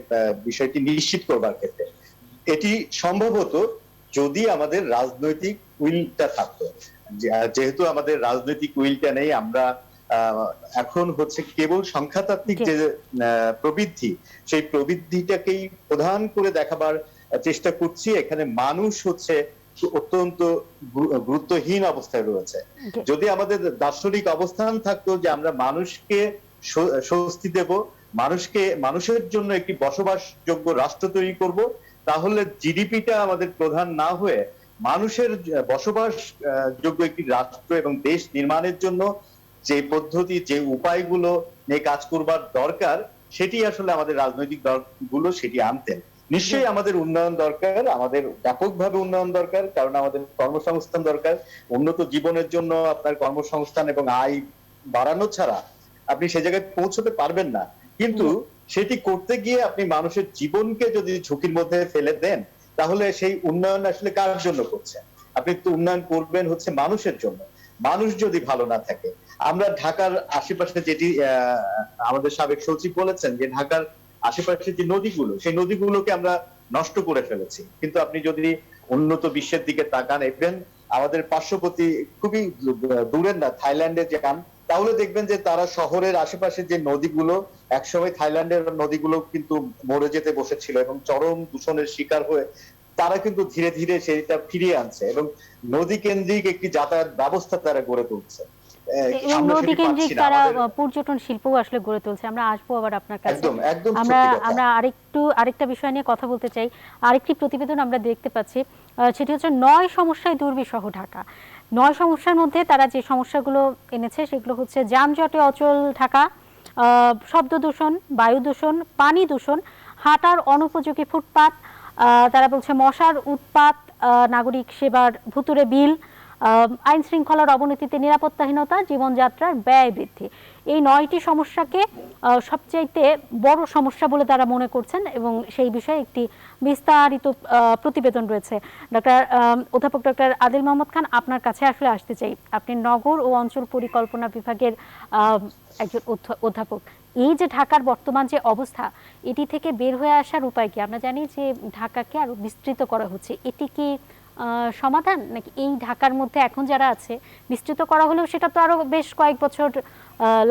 বিষয়টি নিশ্চিত করবার ক্ষেত্রে। এটি সম্ভবত যদি আমাদের রাজনৈতিক উইলটা থাকতো, যেহেতু আমাদের রাজনৈতিক উইলটা নেই, আমরা এখন হচ্ছে কেবল সংখ্যাতাত্ত্বিক যে প্রবৃদ্ধি, সেই প্রবৃদ্ধিটাকেই প্রধান করে দেখাবার চেষ্টা করছি। এখানে মানুষ হচ্ছে অত্যন্ত গুরুত্বহীন অবস্থায় রয়েছে। যদি আমাদের দার্শনিক অবস্থান থাকতো যে আমরা মানুষকে স্বস্তি দেব, মানুষের জন্য একটি বসবাসযোগ্য রাষ্ট্র তৈরি করব, তাহলে জিডিপিটা আমাদের প্রধান না হয়ে মানুষের বসবাস যোগ্য একটি রাষ্ট্র এবং দেশ নির্মাণের জন্য যে পদ্ধতি, যে উপায়গুলো নিয়ে কাজ করবার দরকার, সেটি আসলে আমাদের রাজনৈতিক দলগুলো সেটি আনতেন। নিশ্চয়ই আমাদের উন্নয়ন দরকার, আমাদের ব্যাপকভাবে উন্নয়ন দরকার, কারণ আমাদের কর্মসংস্থান দরকার। উন্নত জীবনের জন্য আপনার কর্মসংস্থান এবং আয় বাড়ানো ছাড়া আপনি সে জায়গায় পৌঁছতে পারবেন না। কিন্তু সেটি করতে গিয়ে আপনি মানুষের জীবনকে যদি ঝুঁকির মধ্যে ফেলে দেন, তাহলে সেই উন্নয়ন আসলে কার জন্য করছেন? আপনি তো উন্নয়ন করবেন হচ্ছে মানুষের জন্য। মানুষ যদি ভালো না থাকে, আমরা ঢাকার আশেপাশে যেটি আমাদের সাবেক সচিব বলেছেন যে ঢাকার আশেপাশে যে নদীগুলো, সেই নদীগুলোকে আমরা নষ্ট করে ফেলেছি। কিন্তু আপনি যদি উন্নত বিশ্বের দিকে তাকান, ইভেন আমাদের পার্শ্ববর্তী খুবই দূরের না থাইল্যান্ডে যান, তাহলে দেখবেন যে তারা শহরের আশেপাশে যে নদীগুলো, একসময় থাইল্যান্ডের নদীগুলো কিন্তু মরে যেতে বসেছিল এবং চরম দূষণের শিকার হয়ে তারা কিন্তু ধীরে ধীরে সেটা ফিরিয়ে আনছে এবং নদী কেন্দ্রিক একটি যাতায়াত ব্যবস্থা তারা গড়ে তুলছে। নদী কেন্দ্রিক তারা পর্যটন শিল্প আসলে গড়ে তুলছে। আমরা আসবো আবার আপনার কাছে। আমরা আরেকটা বিষয় নিয়ে কথা বলতে চাই। আরেকটি প্রতিবেদন আমরা দেখতে পাচ্ছি, সেটি হচ্ছে 9 সমস্যায় দুর্বিষহ ঢাকা। 9 সমস্যার মধ্যে তারা যে সমস্যাগুলো এনেছে সেগুলো হচ্ছে যানজটে অচল ঢাকা, শব্দ দূষণ, বায়ু দূষণ, পানি দূষণ, হাঁটার অনুপযোগী ফুটপাত, তারা বলছে মশার উৎপাত, নাগরিক সেবার ভুতুরে বিল, আইন শৃঙ্খলার অবনতিতে নিরাপত্তাহীনতা, জীবনযাত্রার ব্যয় বৃদ্ধি। এই 9টি সমস্যাকে সবচাইতে বড় সমস্যা বলে তারা মনে করছেন এবং সেই বিষয়ে একটি বিস্তারিত প্রতিবেদন রয়েছে। অধ্যাপক ডক্টর আদিল মোহাম্মদ খান, আপনার কাছে আসলে আসতে চাই। আপনি নগর ও অঞ্চল পরিকল্পনা বিভাগের একজন অধ্যাপক। এই যে ঢাকার বর্তমান যে অবস্থা, এটি থেকে বের হয়ে আসার উপায় কি? আমরা জানি যে ঢাকাকে আরো বিস্তৃত করা হচ্ছে, এটি কি সমাধান, নাকি এই ঢাকার মধ্যে এখন যারা আছে বিস্তৃত করা হলেও সেটা তো আরো বেশ কয়েক বছর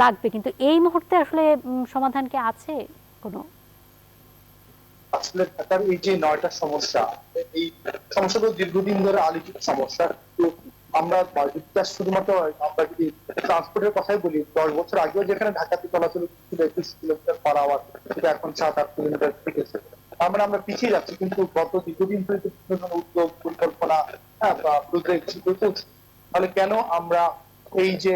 লাগবে, কিন্তু এই মুহূর্তে আসলে সমাধান কি আছে কোনো? আসলে ঢাকার এই যে 9টা সমস্যা, এই সমস্যাগুলো দীর্ঘদিন ধরে আলোচিত সমস্যা। আমরা শুধুমাত্র আমরা যদি ট্রান্সপোর্টের কথাই বলি, 10 বছর আগেও যেখানে ঢাকাতে চলাচল ছিল 21 কিলোমিটার পার আওয়ার, সেটা এখন 7-8 কিলোমিটার থেকেছে। আমরা পিছিয়ে যাচ্ছি, কিন্তু গত দীর্ঘদিন ধরে উদ্যোগ পরিকল্পনা তাহলে কেন আমরা এই যে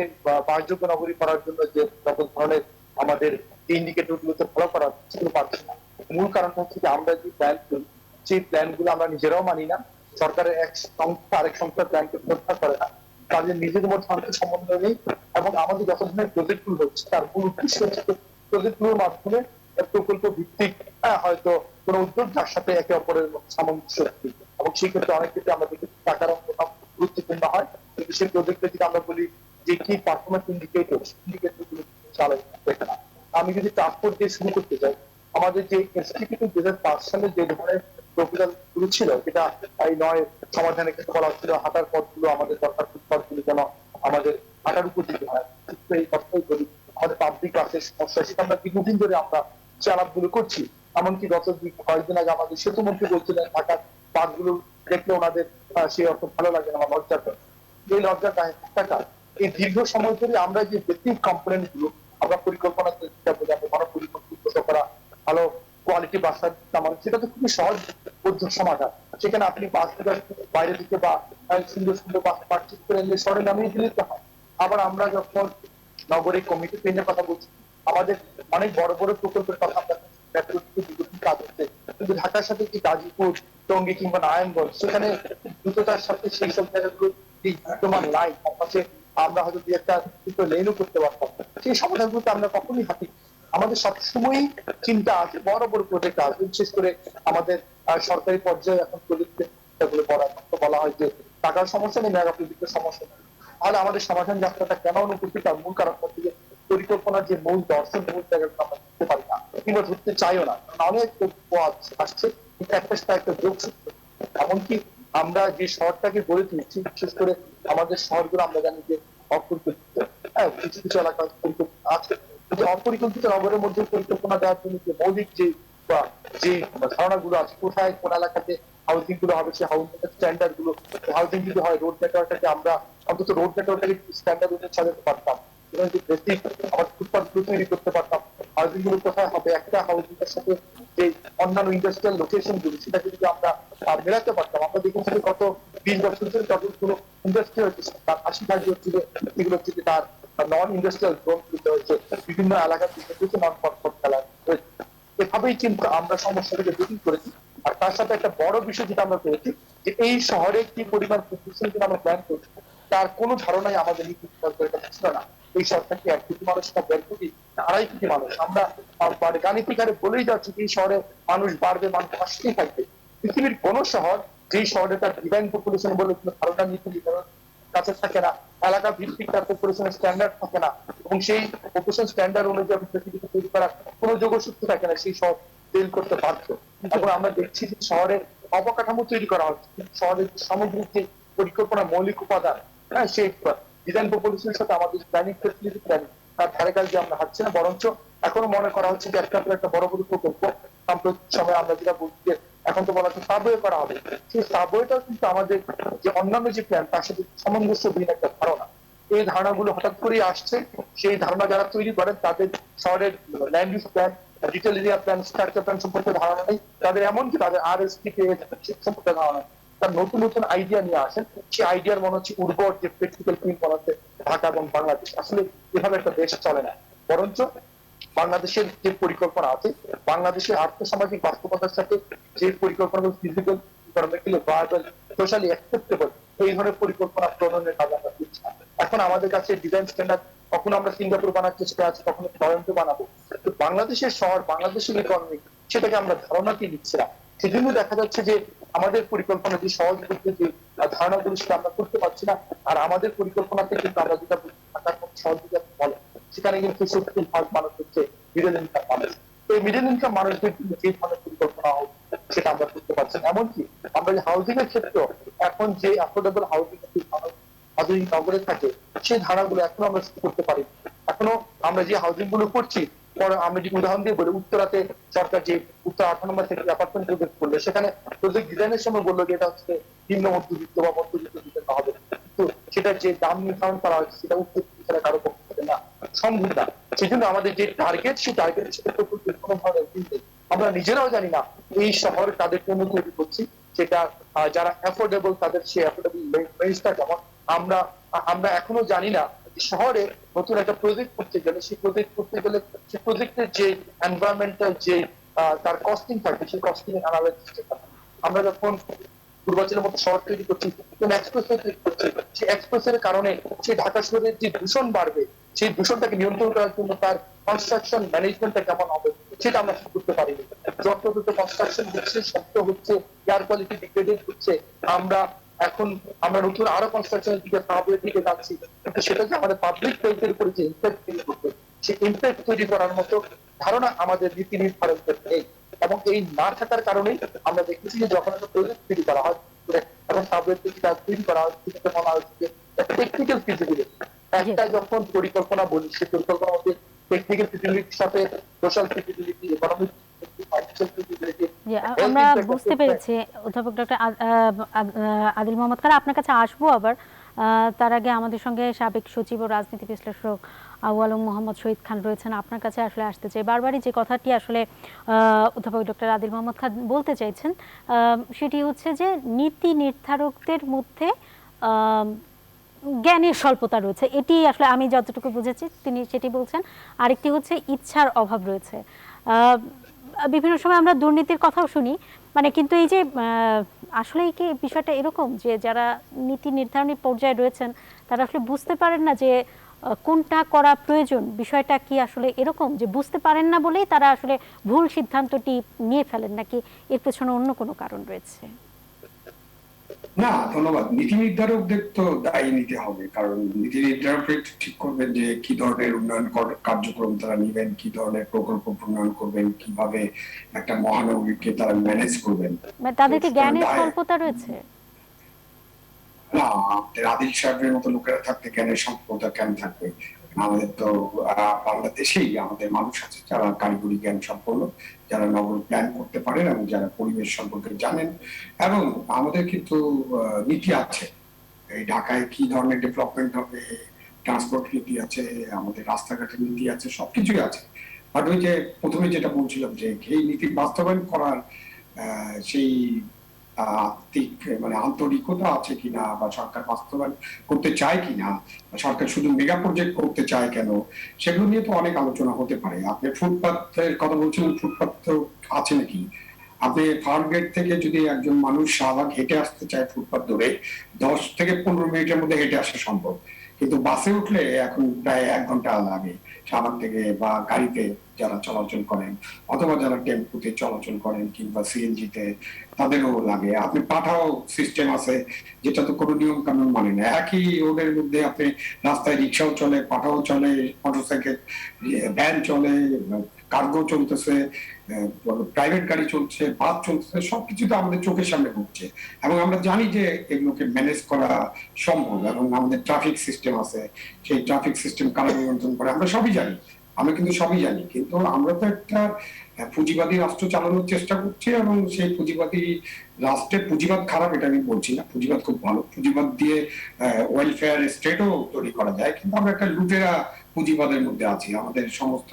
বাসযোগ্য নগরী করার জন্য যে সকল ধরনের আমাদের ইন্ডিকেটর গুলোতে ফলো করা সেগুলো পাচ্ছি না? মূল কারণটা হচ্ছে যে আমরা যে প্ল্যান করি সেই প্ল্যান গুলো আমরা নিজেরাও মানি না, সরকারের এক সংস্থা আরেক সংস্থার প্ল্যানকে প্রত্যাখ্যান করে না, তাদের নিজেদের মধ্যে অনেক সমন্বয় নেই, এবং আমাদের যত ধরনের প্রজেক্ট গুলো হচ্ছে তার মূল উদ্দেশ্য হচ্ছে প্রজেক্ট গুলোর মাধ্যমে প্রকল্প ভিত্তিক হয়তো কোনো উদ্যোক্তার সাথে একে অপরের মধ্যে সামঞ্জস্য রাখি, এবং সেই ক্ষেত্রে অনেক ক্ষেত্রে আমরা দেখি টাকার অঙ্কটা গুরুত্বপূর্ণ হয়, কিন্তু সেই প্রজেক্টে যদি আমরা বলি যে কি পারফরমেন্স ইন্ডিকেটর গুলো চালাই দেখে না। আমি যদি ট্রান্সপোর্ট দিয়ে শুরু করতে চাই, আমাদের যে এসটিপি 2005 সালে যে ধরনের প্রপোজাল গুলো ছিল, যেটা এই নয় সমাধানের ক্ষেত্রে বলা হচ্ছিল হাঁটার পথগুলো আমাদের দরকার, পথগুলো যেন আমাদের হাঁটার উপযোগী হয়, এই কথাই বলি আমাদের পাবলিক বাসের সমস্যা, সেটা আমরা দীর্ঘদিন ধরে আমরা যে আলাপগুলো করছি। এমনকি গত কয়েকদিন আগে আমাদের সেতু মন্ত্রী বলছিলেন ঢাকার পার্কগুলো দেখলে ওনাদের সেই অর্থ ভালো লাগে না, আমার লজ্জা করে। এই লজ্জাটা টাকা এই দীর্ঘ সময় ধরে আমরা যে বেসিক কম্পোনেন্ট গুলো আমরা পরিকল্পনা গণপরিকল্পিত করা, ভালো কোয়ালিটি বাসার নামান, সেটা তো খুবই সহজ সমাধান। সেখানে আপনি বাস বাইরে থেকে বা সুন্দর সুন্দর বাস পার্চেস করে নিয়ে শহরে নামিয়ে দিলে তো হয়। আবার আমরা যখন নগরে কমিটি ট্রেনের কথা বলছি, আমাদের অনেক বড় বড় প্রকল্পের কথা আমরা কাজ হচ্ছে, কিন্তু ঢাকার সাথে কি গাজীপুর, টঙ্গী কিংবা নারায়ণগঞ্জ, সেখানে দ্রুততার সাথে সেই সব জায়গাগুলো বর্তমান লাইন পাশে আমরা হয়তো দুই একটা লেনও করতে পারতাম, সেই সমাধানগুলোতে আমরা কখনই হাঁটি। আমাদের সবসময়ই চিন্তা আছে বড় বড় প্রজেক্ট আসবে, বিশেষ করে আমাদের সরকারি পর্যায়ে এখন প্রজেক্টে বলা হয় যে টাকার সমস্যা নেই, মেগা প্রজেক্টের সমস্যা নেই। তাহলে আমাদের সমাধান যাত্রাটা কেন অনুপস্থিত, তার মূল কারণ হচ্ছে যে পরিকল্পনার যে মূল দর্শন, মূল জায়গাটা আমরা ধরতে পারি না কিংবা ধরতে চাইও না, অনেক আসছে একটা যোগ সূত্র। এমনকি আমরা যে শহরটাকে গড়ে তুলছি, বিশেষ করে আমাদের শহরগুলো আমরা জানি যে অপরিকল্পিত, কিছু কিছু এলাকা আছে, কিন্তু অপরিকল্পিত নগরের মধ্যে পরিকল্পনা দেওয়ার জন্য যে মৌলিক যে ধারণাগুলো আছে, কোথায় কোন এলাকাতে হাউজিং গুলো হবে, সেই হাউজিং স্ট্যান্ডার্ড গুলো, হাউজিং যদি হয় রোড নেটওয়ার্কটাকে আমরা অন্তত রোড নেটওয়ার্কটাকে স্ট্যান্ডার্ড অনুযায়ী সাজাতে পারতাম, বেসিক আমার ফুটপাথ গুলো তৈরি করতে পারতাম। হাউজিং গুলো কোথায় হবে, একটা হাউজিং এর সাথে যে অন্যান্য ইন্ডাস্ট্রিয়াল লোকেশন গুলো, সেটাকে যদি আমরা মেলাতে পারতাম। আমরা দেখেছি গত 20 বছর ধরে যতগুলো ইন্ডাস্ট্রি হচ্ছে তার 80% হচ্ছে যে এগুলো হচ্ছে তার নন ইন্ডাস্ট্রিয়াল জোন গুলোতে হয়েছে, বিভিন্ন এলাকার নন কর্পোরেট খেলা হয়েছে। এভাবেই কিন্তু আমরা সমস্যাটাকে জটিল করেছি। আর তার সাথে একটা বড় বিষয় যেটা আমরা পেয়েছি, যে এই শহরে কি পরিমাণ প্রদূষণ আমরা প্ল্যান করছি তার কোনো ধারণাই আমাদের নীতি ছিল না। এই শহরটা কি 1 কোটি মানুষ না 1.5 কোটি, 2.5 কোটি মানুষ, আমরা গাণিতিক হারে বলেই যাচ্ছি এই শহরে মানুষ বাড়বে, মানুষ আসতেই থাকবে। পৃথিবীর কোন শহর যেই শহরে তার ডিভাইন পপুলেশন বলে কোনো ধারণা নীতি কাছে থাকে না, এলাকা ভিত্তিক তার পপুলেশনের স্ট্যান্ডার্ড থাকে না, এবং সেই পপুলেশন স্ট্যান্ডার্ড অনুযায়ী পৃথিবীতে তৈরি করার কোনো যোগসূত্র থাকে না, সেই শহর ফেল করতে বাধ্য। এখন আমরা দেখছি যে শহরে অবকাঠামো তৈরি করা হচ্ছে, শহরের সামগ্রিক যে পরিকল্পনা মৌলিক উপাদান, সেই ডিজাইন পপুলেশনের সাথে আমাদের প্ল্যানিং ফেসিলিটি প্ল্যানিং তার ধারে কাছে আমরা হাঁটছি না, বরঞ্চ এখনো মনে করা হচ্ছে যে একটা বড় বড় প্রকল্প সাম্প্রতিক সময় আমরা যেটা বলছি যে এখন তো বলা হচ্ছে সাবওয়ে করা হবে, সেই সাবওয়েটাও কিন্তু আমাদের যে অন্যান্য যে প্ল্যান তার সাথে সামঞ্জস্যহীন একটা ধারণা। এই ধারণাগুলো হঠাৎ করেই আসছে, সেই ধারণা যারা তৈরি করেন তাদের শহরের land use plan, detail area plan, structure plan সম্পর্কে ধারণা নেই, তাদের এমনকি তাদের RST সম্পর্কে ধারণা নেই। তার নতুন নতুন আইডিয়া নিয়ে আসেন, সেই আইডিয়ার মনে হচ্ছে উর্বর যে প্র্যাকটিক্যাল ফিল্ড বানাচ্ছে ঢাকা এবং বাংলাদেশ। আসলে এভাবে একটা দেশ চলে না, বরঞ্চ বাংলাদেশের যে পরিকল্পনা আছে, বাংলাদেশের আর্থসামাজিক বাস্তবতার সাথে যে পরিকল্পনাগুলো physical, economically viable, socially acceptable, এই ধরনের পরিকল্পনা প্রণয়নের কাজ আমরা করছি। এখন আমাদের কাছে ডিজাইন স্ট্যান্ডার্ড, কখনো আমরা সিঙ্গাপুর বানার চেষ্টা আছে, কখনো টরন্টো বানাবো, তো বাংলাদেশের শহর, বাংলাদেশের ইকোনমি সেটাকে আমরা ধারণাতেই নিচ্ছি না। সেজন্য দেখা যাচ্ছে যে আমাদের পরিকল্পনা যে সহজ করতে যে ধারণাগুলো সেটা আমরা করতে পারছি না। আর আমাদের পরিকল্পনাতে কিন্তু আমরা যেটা সহযোগিতা বলে, সেখানে কিন্তু 70% মানুষ হচ্ছে মিডল ইনকাম মানুষ। এই মিডল ইনকাম মানুষদের জন্য যে ধরনের পরিকল্পনা হোক সেটা আমরা করতে পারছি না। এমনকি আমরা যে হাউজিং এর ক্ষেত্রে এখন যে অ্যাফোর্ডেবল হাউজিং আধুনিক নগরে থাকে, সেই ধারাগুলো এখনো আমরা শুরু করতে পারি। এখনো আমরা যে হাউজিং গুলো করছি, আমরা যে উদাহরণ দিয়ে বলি, উত্তরাতে সরকার যে উত্তর 8 নম্বর থেকে অ্যাপার্টমেন্ট প্রজেক্ট করলো, সেখানে প্রজেক্ট ডিজাইনের সময় বললো যে এটা হচ্ছে নিম্ন মধ্যবিত্ত বা মধ্যবিত্ত দিতে হবে, কিন্তু সেটার যে দাম নির্ধারণ করা হয়েছে সেটা উত্তর কারো পক্ষে না, সম্ভব না। সেই জন্য আমাদের যে টার্গেট, সেই টার্গেট কোনো ধরনের আমরা নিজেরাও জানি না এই শহর তাদের জন্য তৈরি করছি, সেটা যারা অ্যাফোর্ডেবল তাদের সেই অ্যাফোর্ডেবল রেঞ্জটা কেমন, আমরা এখনো জানি না। শহরে নতুন একটা প্রজেক্ট করতে গেলে, সেই প্রজেক্টের যে এনভায়রনমেন্টাল যে তার কস্টিং থাকবে, সেই কস্টিং অ্যানালাইসিস আমরা যখন পূর্বাঞ্চলের মতো শহর তৈরি করছি, এক্সপ্রেসওয়ে তৈরি করছি, সেই এক্সপ্রেসের কারণে সেই ঢাকা শহরের যে দূষণ বাড়বে, সেই দূষণটাকে নিয়ন্ত্রণ করার জন্য তার কনস্ট্রাকশন ম্যানেজমেন্টটা কেমন হবে সেটা আমরা করতে পারিনি। যত দ্রুত কনস্ট্রাকশন হচ্ছে, শক্ত হচ্ছে, এয়ার কোয়ালিটি ডিগ্রেডেড হচ্ছে, আমরা নতুন আরো কনস্ট্রাকশনের দিকে সাহায্যের দিকে যাচ্ছি, কিন্তু সেটা যে আমাদের পাবলিক হেলথের উপরে যে ইম্প্যাক্ট তৈরি করবে, সেই ইম্প্যাক্ট তৈরি করার মতো ধারণা আমাদের নীতি নির্ধারকদের নেই। এবং এই না থাকার কারণেই আমরা দেখেছি যে যখন একটা প্রজেক্ট তৈরি করা হয় এবং সাবওয়ে তৈরি করা হয়, বলা হচ্ছে যে টেকনিক্যাল ফিজিবিলিটি, একটা যখন পরিকল্পনা বলি, সেই পরিকল্পনার মধ্যে টেকনিক্যাল ফিজিবিলিটির সাথে social feasibility, economic financial feasibility, আমরা বুঝতে পেরেছি। অধ্যাপক ডক্টর আদিল মোহাম্মদ খান, আপনার কাছে আসবো আবার। তার আগে আমাদের সঙ্গে সাবেক সচিব ও রাজনীতি বিশ্লেষক আবু আলম মোহাম্মদ শহীদ খান রয়েছেন। আপনার কাছে আসলে আসতে চাই, বারবারই যে কথাটি আসলে অধ্যাপক ডক্টর আদিল মোহাম্মদ খান বলতে চাইছেন, সেটি হচ্ছে যে নীতি নির্ধারকদের মধ্যে জ্ঞানের স্বল্পতা রয়েছে, এটি আসলে আমি যতটুকু বুঝেছি তিনি সেটি বলছেন। আরেকটি হচ্ছে ইচ্ছার অভাব রয়েছে। বিভিন্ন সময় আমরা দুর্নীতির কথাও শুনি, মানে কিন্তু এই যে আসলে কি বিষয়টা এরকম যে যারা নীতি নির্ধারণী পর্যায়ে রয়েছেন তারা আসলে বুঝতে পারেন না যে কোনটা করা প্রয়োজন, বিষয়টা কি আসলে এরকম যে বুঝতে পারেন না বলেই তারা আসলে ভুল সিদ্ধান্তটি নিয়ে ফেলেন, নাকি এর পেছনে অন্য কোনো কারণ রয়েছে? না, ধন্যবাদ। নীতি নির্ধারকদের তো দায়ী নিতে হবে, কারণ নীতি নির্ধারকরা ঠিক করবেন যে কি ধরনের উন্নয়ন কার্যক্রম তারা নিবেন, কি ধরনের প্রকল্প প্রণয়ন করবেন, কিভাবে একটা মহানগরীকে তারা ম্যানেজ করবেন। মানে তাদেরকে জ্ঞানের স্বল্পতা রয়েছে? না, আমাদের আদিল সাহেবের মতো লোকেরা থাকতে জ্ঞানের স্বল্পতা কেন থাকবে? আমাদের তো বাংলাদেশেই আমাদের মানুষ আছে যারা কারিগরি জ্ঞান সম্পন্ন, যারা নগর প্ল্যান করতে পারেন এবং যারা পরিবেশ সম্পর্কে জানেন। এবং আমাদের কিন্তু নীতি আছে, এই ঢাকায় কি ধরনের ডেভেলপমেন্ট হবে, ট্রান্সপোর্ট নীতি আছে, আমাদের রাস্তাঘাটের নীতি আছে, সবকিছুই আছে। বাট ওই যে প্রথমে যেটা বলছিলাম যে এই নীতি বাস্তবায়ন করার সেই আত্মিক মানে আন্তরিকতা আছে কিনা, বা সরকার বাস্তবায়ন করতে চায় কিনা, সরকার শুধু মেগা প্রজেক্ট করতে চায় কেন, সেগুলো নিয়ে তো অনেক আলোচনা হতে পারে। আপনি ফুটপাথের কথা বলছিলেন, ফুটপাথ তো আছে নাকি? আপনি ফার্ম গেট থেকে যদি একজন মানুষ শাহবাগ হেঁটে আসতে চায় ফুটপাথ ধরে, 10 থেকে 15 মিনিটের মধ্যে হেঁটে আসা সম্ভব, কিন্তু বাসে উঠলে এখন প্রায় 1 ঘন্টা লাগে শাহবাগ থেকে, বা গাড়িতে যারা চলাচল করেন, অথবা যারা টেম্পুতে চলাচল করেন কিংবা সিএনজিতে, তাদেরও লাগে। আপনি পাঠাও সিস্টেম আছে যেটা তো কোনো নিয়ম কানুন মানে না, একই রোডের মধ্যে আপনি রাস্তায় রিক্সাও চলে, পাঠাও চলে, মোটরসাইকেল, ভ্যান চলে, কার্গো চলতেছে, প্রাইভেট গাড়ি চলছে, বাস চলতেছে, সবকিছু তো আমাদের চোখের সামনে ঘটছে। এবং আমরা জানি যে এগুলোকে ম্যানেজ করা সম্ভব, এবং আমাদের ট্রাফিক সিস্টেম আছে, সেই ট্রাফিক সিস্টেম কারা নিয়ন্ত্রণ করে আমরা সবই জানি, আমরা কিন্তু সবই জানি। কিন্তু আমরা তো একটা পুঁজিবাদী রাষ্ট্র চালানোর চেষ্টা করছি, এবং সেই পুঁজিবাদী রাষ্ট্রে, পুঁজিবাদ খারাপ এটা আমি বলছি না, পুঁজিবাদ খুব ভালো, পুঁজিবাদ দিয়ে ওয়েলফেয়ার স্টেটও তৈরি করা যায়, কিন্তু আমরা একটা লুটেরা পুঁজিবাদের মধ্যে আছি। আমাদের সমস্ত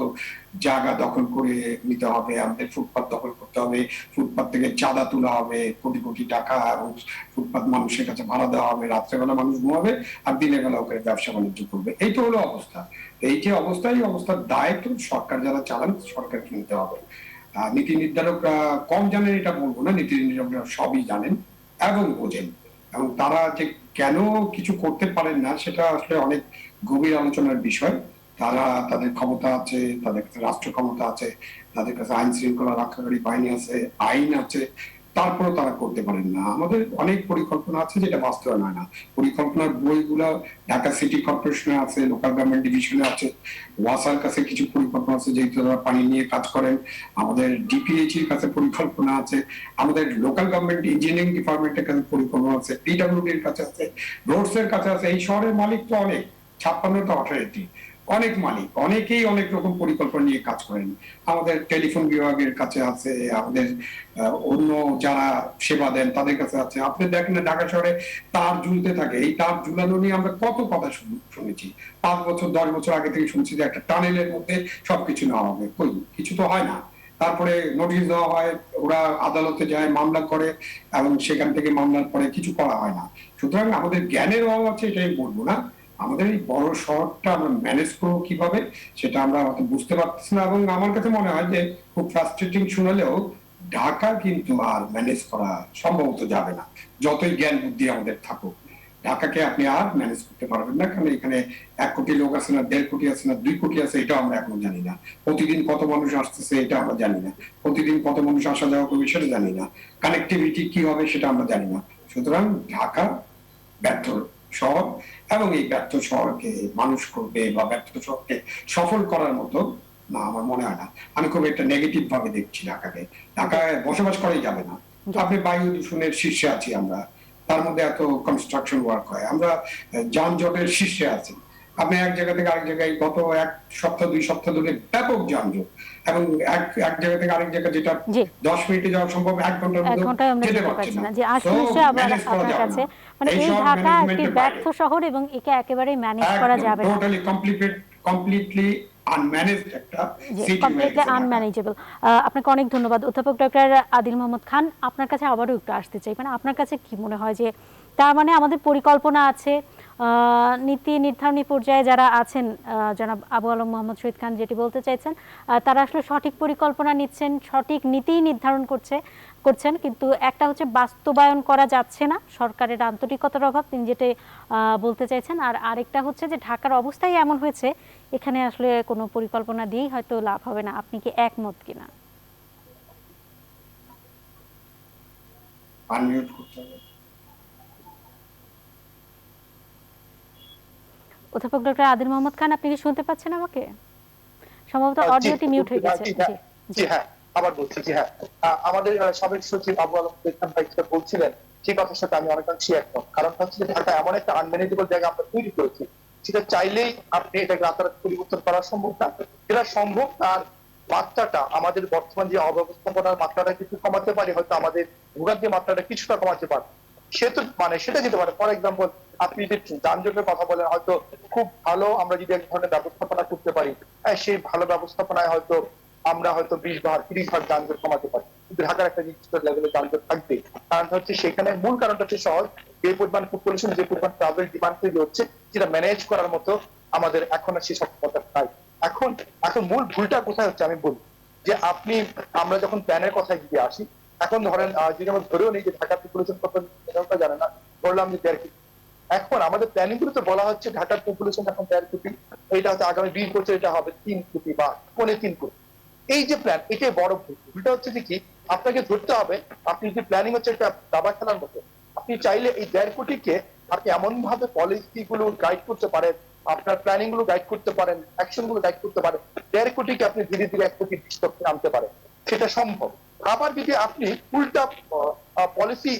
জায়গা দখল করে নিতে হবে, আমাদের ফুটপাত দখল করতে হবে, ফুটপাত থেকে চাঁদা তোলা হবে কোটি কোটি টাকা, এবং ফুটপাত মানুষের কাছে ভাড়া দেওয়া হবে, রাত্রেবেলা মানুষ ঘুমাবে আর দিনের বেলা ওখানে ব্যবসা বাণিজ্য করবে। এই তো হলো অবস্থা। এই যে অবস্থা, এই অবস্থার দায় তো সরকার যারা চালান সরকার কিনতে হবে। নীতি নির্ধারকরা কম জানেন এটা বলবো না, নীতি নির্ধারকরা সবই জানেন এবং বোঝেন, এবং তারা যে কেন কিছু করতে পারেন না সেটা আসলে অনেক গভীর আলোচনার বিষয়। তারা, তাদের ক্ষমতা আছে, তাদের কাছে রাষ্ট্র ক্ষমতা আছে, তাদের কাছে আইন শৃঙ্খলা রক্ষাকারী বাহিনী আছে, আইন আছে, তারপরে তারা করতে পারেন না। আমাদের অনেক পরিকল্পনা আছে যেটা বাস্তবায়ন হয় না। পরিকল্পনার বইগুলো ঢাকা সিটি কর্পোরেশনে আছে, লোকাল গভর্নমেন্ট ডিভিশনে আছে, ওয়াসার কাছে কিছু পরিকল্পনা আছে যেহেতু তারা পানি নিয়ে কাজ করেন, আমাদের ডিপিএইচ এর কাছে পরিকল্পনা আছে, আমাদের লোকাল গভর্নমেন্ট ইঞ্জিনিয়ারিং ডিপার্টমেন্টের কাছে পরিকল্পনা আছে, পিডব্লিউডি এর কাছে আছে, রোডস এর কাছে আছে। এই শহরের মালিক তো অনেক, 56টা অথরিটি, অনেক মালিক, অনেকেই অনেক রকম পরিকল্পনা নিয়ে কাজ করেন। আমাদের টেলিফোন বিভাগের কাছে আছে, আমাদের অন্য যারা সেবা দেন তাদের কাছে আছে। আপনি দেখেন না ঢাকা শহরে তার ঝুলতে থাকে, এই তার ঝুলানো নিয়ে আমরা কত কথা শুনেছি। 5 বছর 10 বছর আগে থেকে শুনছি যে একটা টানেলের মধ্যে সবকিছু নেওয়া হবে, কই কিছু তো হয় না। তারপরে নোটিশ দেওয়া হয়, ওরা আদালতে যায়, মামলা করে, এবং সেখান থেকে মামলার পরে কিছু করা হয় না। সুতরাং আমাদের জ্ঞানের অভাব আছে এটাই বলবো না, আমাদের এই বড় শহরটা আমরা ম্যানেজ করবো কিভাবে সেটা আমরা হয়তো বুঝতে পারতেছি না, এবং আমার কাছে মনে হয় যে খুব ফ্রাস্ট্রেটিং শোনালেও ঢাকা কিন্তু আর ম্যানেজ করা সম্ভবত যাবে না, যতই জ্ঞান বুদ্ধি আমাদের থাকুক। ঢাকাকে আপনি আর ম্যানেজ করতে পারবেন না, কারণ এখানে 1 কোটি লোক আছে না, 1.5 কোটি আছে না, 2 কোটি আছে, এটাও আমরা এখনো জানি না। প্রতিদিন কত মানুষ আসতেছে এটা আমরা জানি না, প্রতিদিন কত মানুষ আসা যাওয়া করবে সেটা জানি না, কানেক্টিভিটি কি হবে সেটা আমরা জানি না। সুতরাং ঢাকা ব্যর্থ শহর, এবং এই ব্যর্থ শহরকে মানুষ করবে বা ব্যর্থ শহরকে সফল করার মতো না আমার মনে হয় না। আমি খুব একটা নেগেটিভ ভাবে দেখছি ঢাকাকে। ঢাকায় বসবাস করাই যাবে না। আপনি বায়ু দূষণের শীর্ষে আছি আমরা, তার মধ্যে এত কনস্ট্রাকশন ওয়ার্ক হয়, আমরা যানজটের শীর্ষে আছি। আপনি এক জায়গা থেকে আরেক জায়গায় গত 1 সপ্তাহ 2 সপ্তাহ ধরে ব্যাপক যানজট, এবং এক জায়গা থেকে আরেক জায়গা যেটা 10 মিনিটে যাওয়া সম্ভব 1 ঘন্টার মধ্যে যেতে পারছি না। যে আসলে নিশ্চয়ই আবার আপনার কাছে মানে এই ঢাকা একটি ব্যর্থ শহর এবং একে একেবারে ম্যানেজ করা যাবে না, টোটালি কমপ্লিটলি আনম্যানেজড একটা সিটি, কমপ্লিটলি আনম্যানেজেবল। আপনাকে অনেক ধন্যবাদ অধ্যাপক ডক্টর আদিল মোহাম্মদ খান। আপনার কাছে আবারও একটু আসতে চাই, মানে আপনার কাছে কি মনে হয় যে তার মানে আমাদের পরিকল্পনা আছে, নীতি নির্ধারণী পর্যায়ে যারা আছেন, জনাব আবু আলম মোহাম্মদ শহীদ খান যেটি বলতে চাইছেন, তারা আসলে সঠিক পরিকল্পনা নিচ্ছেন, সঠিক নীতি নির্ধারণ করছেন, কিন্তু একটা হচ্ছে বাস্তবায়ন করা যাচ্ছে না, সরকারের আন্তরিকতার অভাব, তিনি যেটা বলতে চাইছেন। আর আরেকটা হচ্ছে যে ঢাকার অবস্থাই এমন হয়েছে, এখানে আসলে কোনো পরিকল্পনা দিয়েই হয়তো লাভ হবে না। আপনি কি একমত কিনা? আনমিউট করতে হবে। অধ্যাপক ডক্টর আদিল মোহাম্মদ খান, আপনি কি শুনতে পাচ্ছেন আমাকে? সম্ভবত অডিওটি মিউট হয়ে গেছে। জি হ্যাঁ, আবার বলছি। জি হ্যাঁ, আমাদের সাবেক সচিব আবু আলম খান ভাই যেটা বলছিলেন সেই কথার সাথে আমি অনেকাংশই একমত। কারণ হচ্ছে যে ঢাকা এমন একটা আনম্যানেজেবল জায়গা আমরা তৈরি করেছি, সেটা চাইলেই আপনি এটাকে রাতারাতি পরিবর্তন করা সম্ভব না। যেটা সম্ভব তার মাত্রাটা, আমাদের বর্তমান যে অব্যবস্থাপনার মাত্রাটা কিছু কমাতে পারি, হয়তো আমাদের ভোগান্তির মাত্রাটা কিছুটা কমাতে পারে, সে তো মানে সেটা যেতে পারে। ফর এক্সাম্পল, আপনি যদি যানজটের কথা বলেন, হয়তো খুব ভালো আমরা যদি এক ধরনের ব্যবস্থাপনা করতে পারি, সেই ভালো ব্যবস্থাপনায় হয়তো আমরা হয়তো 20 ভাগ 30 ভাগ যানজট কমাতে পারি। কিন্তু ঢাকার একটা নির্দিষ্ট লেভেলে যানজট থাকবে। কারণ হচ্ছে সেখানে মূল কারণটা হচ্ছে শহর, যে পরিমাণ পপুলেশন, যে পরিমাণ ট্রাভেল ডিমান্ড তৈরি হচ্ছে, যেটা ম্যানেজ করার মতো আমাদের এখন আর সেই সক্ষমতা নাই। এখন মূল ভুলটা কোথায় হচ্ছে আমি বলি, যে আমরা যখন প্ল্যানের কথায় গিয়ে আসি, এখন ধরেন যদি আমরা ধরেও নিই যে ঢাকার পপুলেশন কত সেটাও জানে না, ধরলাম যে 1.5 কোটি। এখন আমাদের প্ল্যানিং গুলোতে বলা হচ্ছে ঢাকার পপুলেশন এখন 1.5 কোটি, এইটা হচ্ছে আগামী 20 বছর এটা হবে 3 কোটি বা 3.25 কোটি। এই যে প্ল্যান, এটাই বড় ভুল। ভুলটা হচ্ছে যে কি, আপনাকে ধরতে হবে আপনি যে প্ল্যানিং হচ্ছে একটা দাবা খেলার মতো। আপনি চাইলে এই 1.5 কোটিকে আপনি এমন ভাবে পলিসি গুলো গাইড করতে পারেন, আপনার প্ল্যানিং গুলো গাইড করতে পারেন, অ্যাকশন গুলো গাইড করতে পারেন, 1.5 কোটিকে আপনি ধীরে ধীরে 1 কোটি 20 লক্ষে আনতে পারেন, সেটা সম্ভব। আবার যদি আপনি উল্টা পলিসি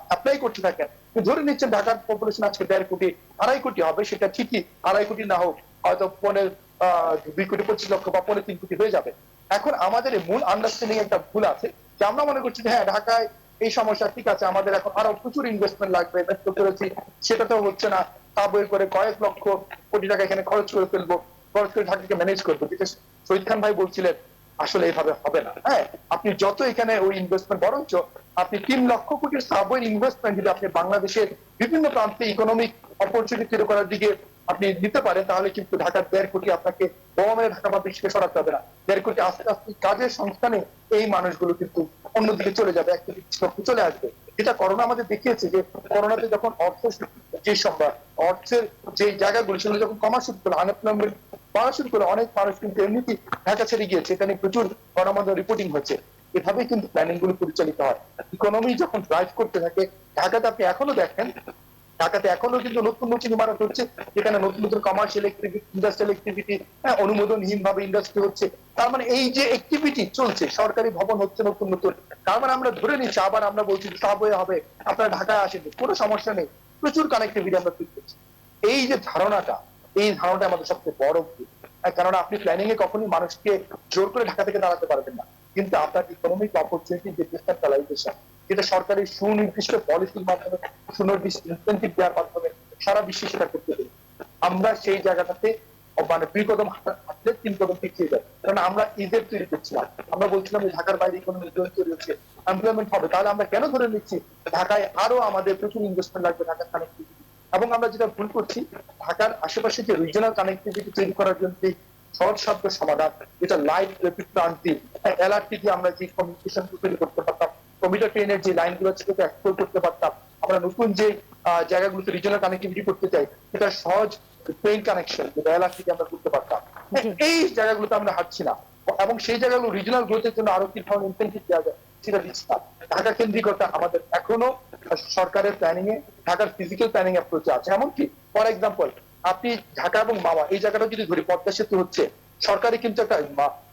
অ্যাপ্লাই করতে থাকেন, ধরে নিচ্ছেন ঢাকার পপুলেশন আজকে 1.5 কোটি, 2.5 কোটি হবে, সেটা ঠিকই 2.5 কোটি না হোক, হয়তো 2.25 লক্ষ বা 3 কোটি হয়ে যাবে। এখন আমাদের মূল আন্ডারস্ট্যান্ডিং একটা ভুল আছে, যে আমরা মনে করছি যে হ্যাঁ ঢাকায় এই সমস্যা, ঠিক আছে, আমাদের এখন আরো প্রচুর ইনভেস্টমেন্ট লাগবে, ইনভেস্ট করেছি, সেটা তো হচ্ছে না, সাবওয়ে করে কয়েক লক্ষ কোটি টাকা এখানে খরচ করে ফেলবো, খরচ করে ঢাকাকে ম্যানেজ করবো। যেটা শহীদ খান ভাই বলছিলেন, আসলে এইভাবে হবে না। হ্যাঁ, আপনি যত এখানে ওই ইনভেস্টমেন্ট, বরঞ্চ আপনি 3 লক্ষ কোটির সাবওয়ে ইনভেস্টমেন্ট যদি আপনি বাংলাদেশের বিভিন্ন প্রান্তে ইকোনমিক অপরচুনিটি তৈরি করার দিকে আপনি দিতে পারেন, তাহলে কিন্তু ঢাকার 1.5 কোটি আপনাকে গভর্নমেন্ট ঢাকা বা বিশ্বে সরাতে হবে না। 1.5 কোটি আস্তে আস্তে কাজের সংস্থানে এই মানুষগুলো কিন্তু অন্যদিকে চলে যাবে, 1 কোটি 20 লক্ষ চলে আসবে। যেটা করোনা আমাদের দেখিয়েছে, যে করোনাতে যখন যে সংখ্যা, অর্থের যে জায়গাগুলো সেগুলো যখন কমা শুরু করলো, আনএমপ্লয়মেন্ট বাড়া শুরু করলো, অনেক মানুষ কিন্তু এমনিতে ঢাকা ছেড়ে গিয়েছে, এখানে প্রচুর গণমাধ্যম রিপোর্টিং হচ্ছে। এভাবেই কিন্তু প্ল্যানিং গুলো পরিচালিত হয়। ইকোনমি যখন ড্রাইভ করতে থাকে, ঢাকাতে আপনি এখনো দেখেন, ঢাকাতে এখনো কিন্তু নতুন নতুন ইমারত হচ্ছে, যেখানে নতুন নতুন কমার্শিয়াল অ্যাক্টিভিটি, ইন্ডাস্ট্রিয়াল অ্যাক্টিভিটি, অনুমোদনহীন ভাবে ইন্ডাস্ট্রি হচ্ছে। তার মানে এই যে অ্যাক্টিভিটি চলছে, সরকারি ভবন হচ্ছে নতুন নতুন, তার মানে আমরা ধরে নিচ্ছি, আবার আমরা বলছি সাবওয়ে হবে, আপনারা ঢাকায় আসেন, কোনো সমস্যা নেই, প্রচুর কানেক্টিভিটি আমরা তৈরি করছি। এই যে ধারণাটা, এই ধারণাটা আমাদের সবচেয়ে বড় ভুল। কারণ আপনি প্ল্যানিং এ কখনোই মানুষকে জোর করে ঢাকা থেকে দাঁড়াতে পারবেন না, কিন্তু আপনার ইকোনমিক অপরচুনিটি, যে ডিসেন্ট্রালাইজেশন, যেটা সরকারি সুনির্দিষ্ট পলিসির মাধ্যমে, সুনির্দিষ্ট ইনসেন্টিভ দেওয়ার মাধ্যমে সারা বিশ্বে সেটা করতে পারি, আমরা সেই জায়গাটাতে মানে 2 কদম হাঁটলে 3 কদম পিছিয়ে যায়। কারণ আমরা ইজের তৈরি করছিলাম, আমরা বলছিলাম যে ঢাকার বাইরে ইকোনমি তৈরি হচ্ছে, এমপ্লয়মেন্ট হবে, তাহলে আমরা কেন ধরে নিচ্ছি ঢাকায় আরো আমাদের প্রচুর ইনভেস্টমেন্ট লাগবে, ঢাকার কানেক্টিভিটি এবং আমরা যেটা ভুল করছি, ঢাকার আশেপাশে যে রিজিওনাল কানেক্টিভিটি তৈরি করার জন্য যে সহজসাধ্য সমাধান, যেটা লাইট রেপিড ট্রানজিট, এলআরটি দিয়ে আমরা যে কমিউনিকেশন তৈরি করতে পারতাম, কমিউটার ট্রেনের যে লাইনগুলো সেটাকে এক্সপ্লোর করতে পারতাম, আমরা নতুন যে জায়গাগুলোতে রিজিওনাল কানেক্টিভিটি করতে চাই সেটা সহজ ট্রেন কানেকশন যেটা এলআরটি দিয়ে আমরা করতে পারতাম, এই জায়গাগুলোতে আমরা হাঁটছি না। এবং সেই জায়গাগুলো রিজিওনাল গ্রোথের জন্য আরো কি ধরনের ইনসেন্টিভ দেওয়া যায় সেটা দিচ্ছি না। ঢাকা কেন্দ্রিকতা আমাদের এখনো সরকারের প্ল্যানিং এ, ঢাকার ফিজিক্যাল প্ল্যানিং অ্যাপ্রোচে আছে। এমনকি ফর এক্সাম্পল আপনি ঢাকা এবং মাওয়া এই জায়গাটা যদি ধরি, পদ্মা সেতু হচ্ছে সরকারি কিন্তু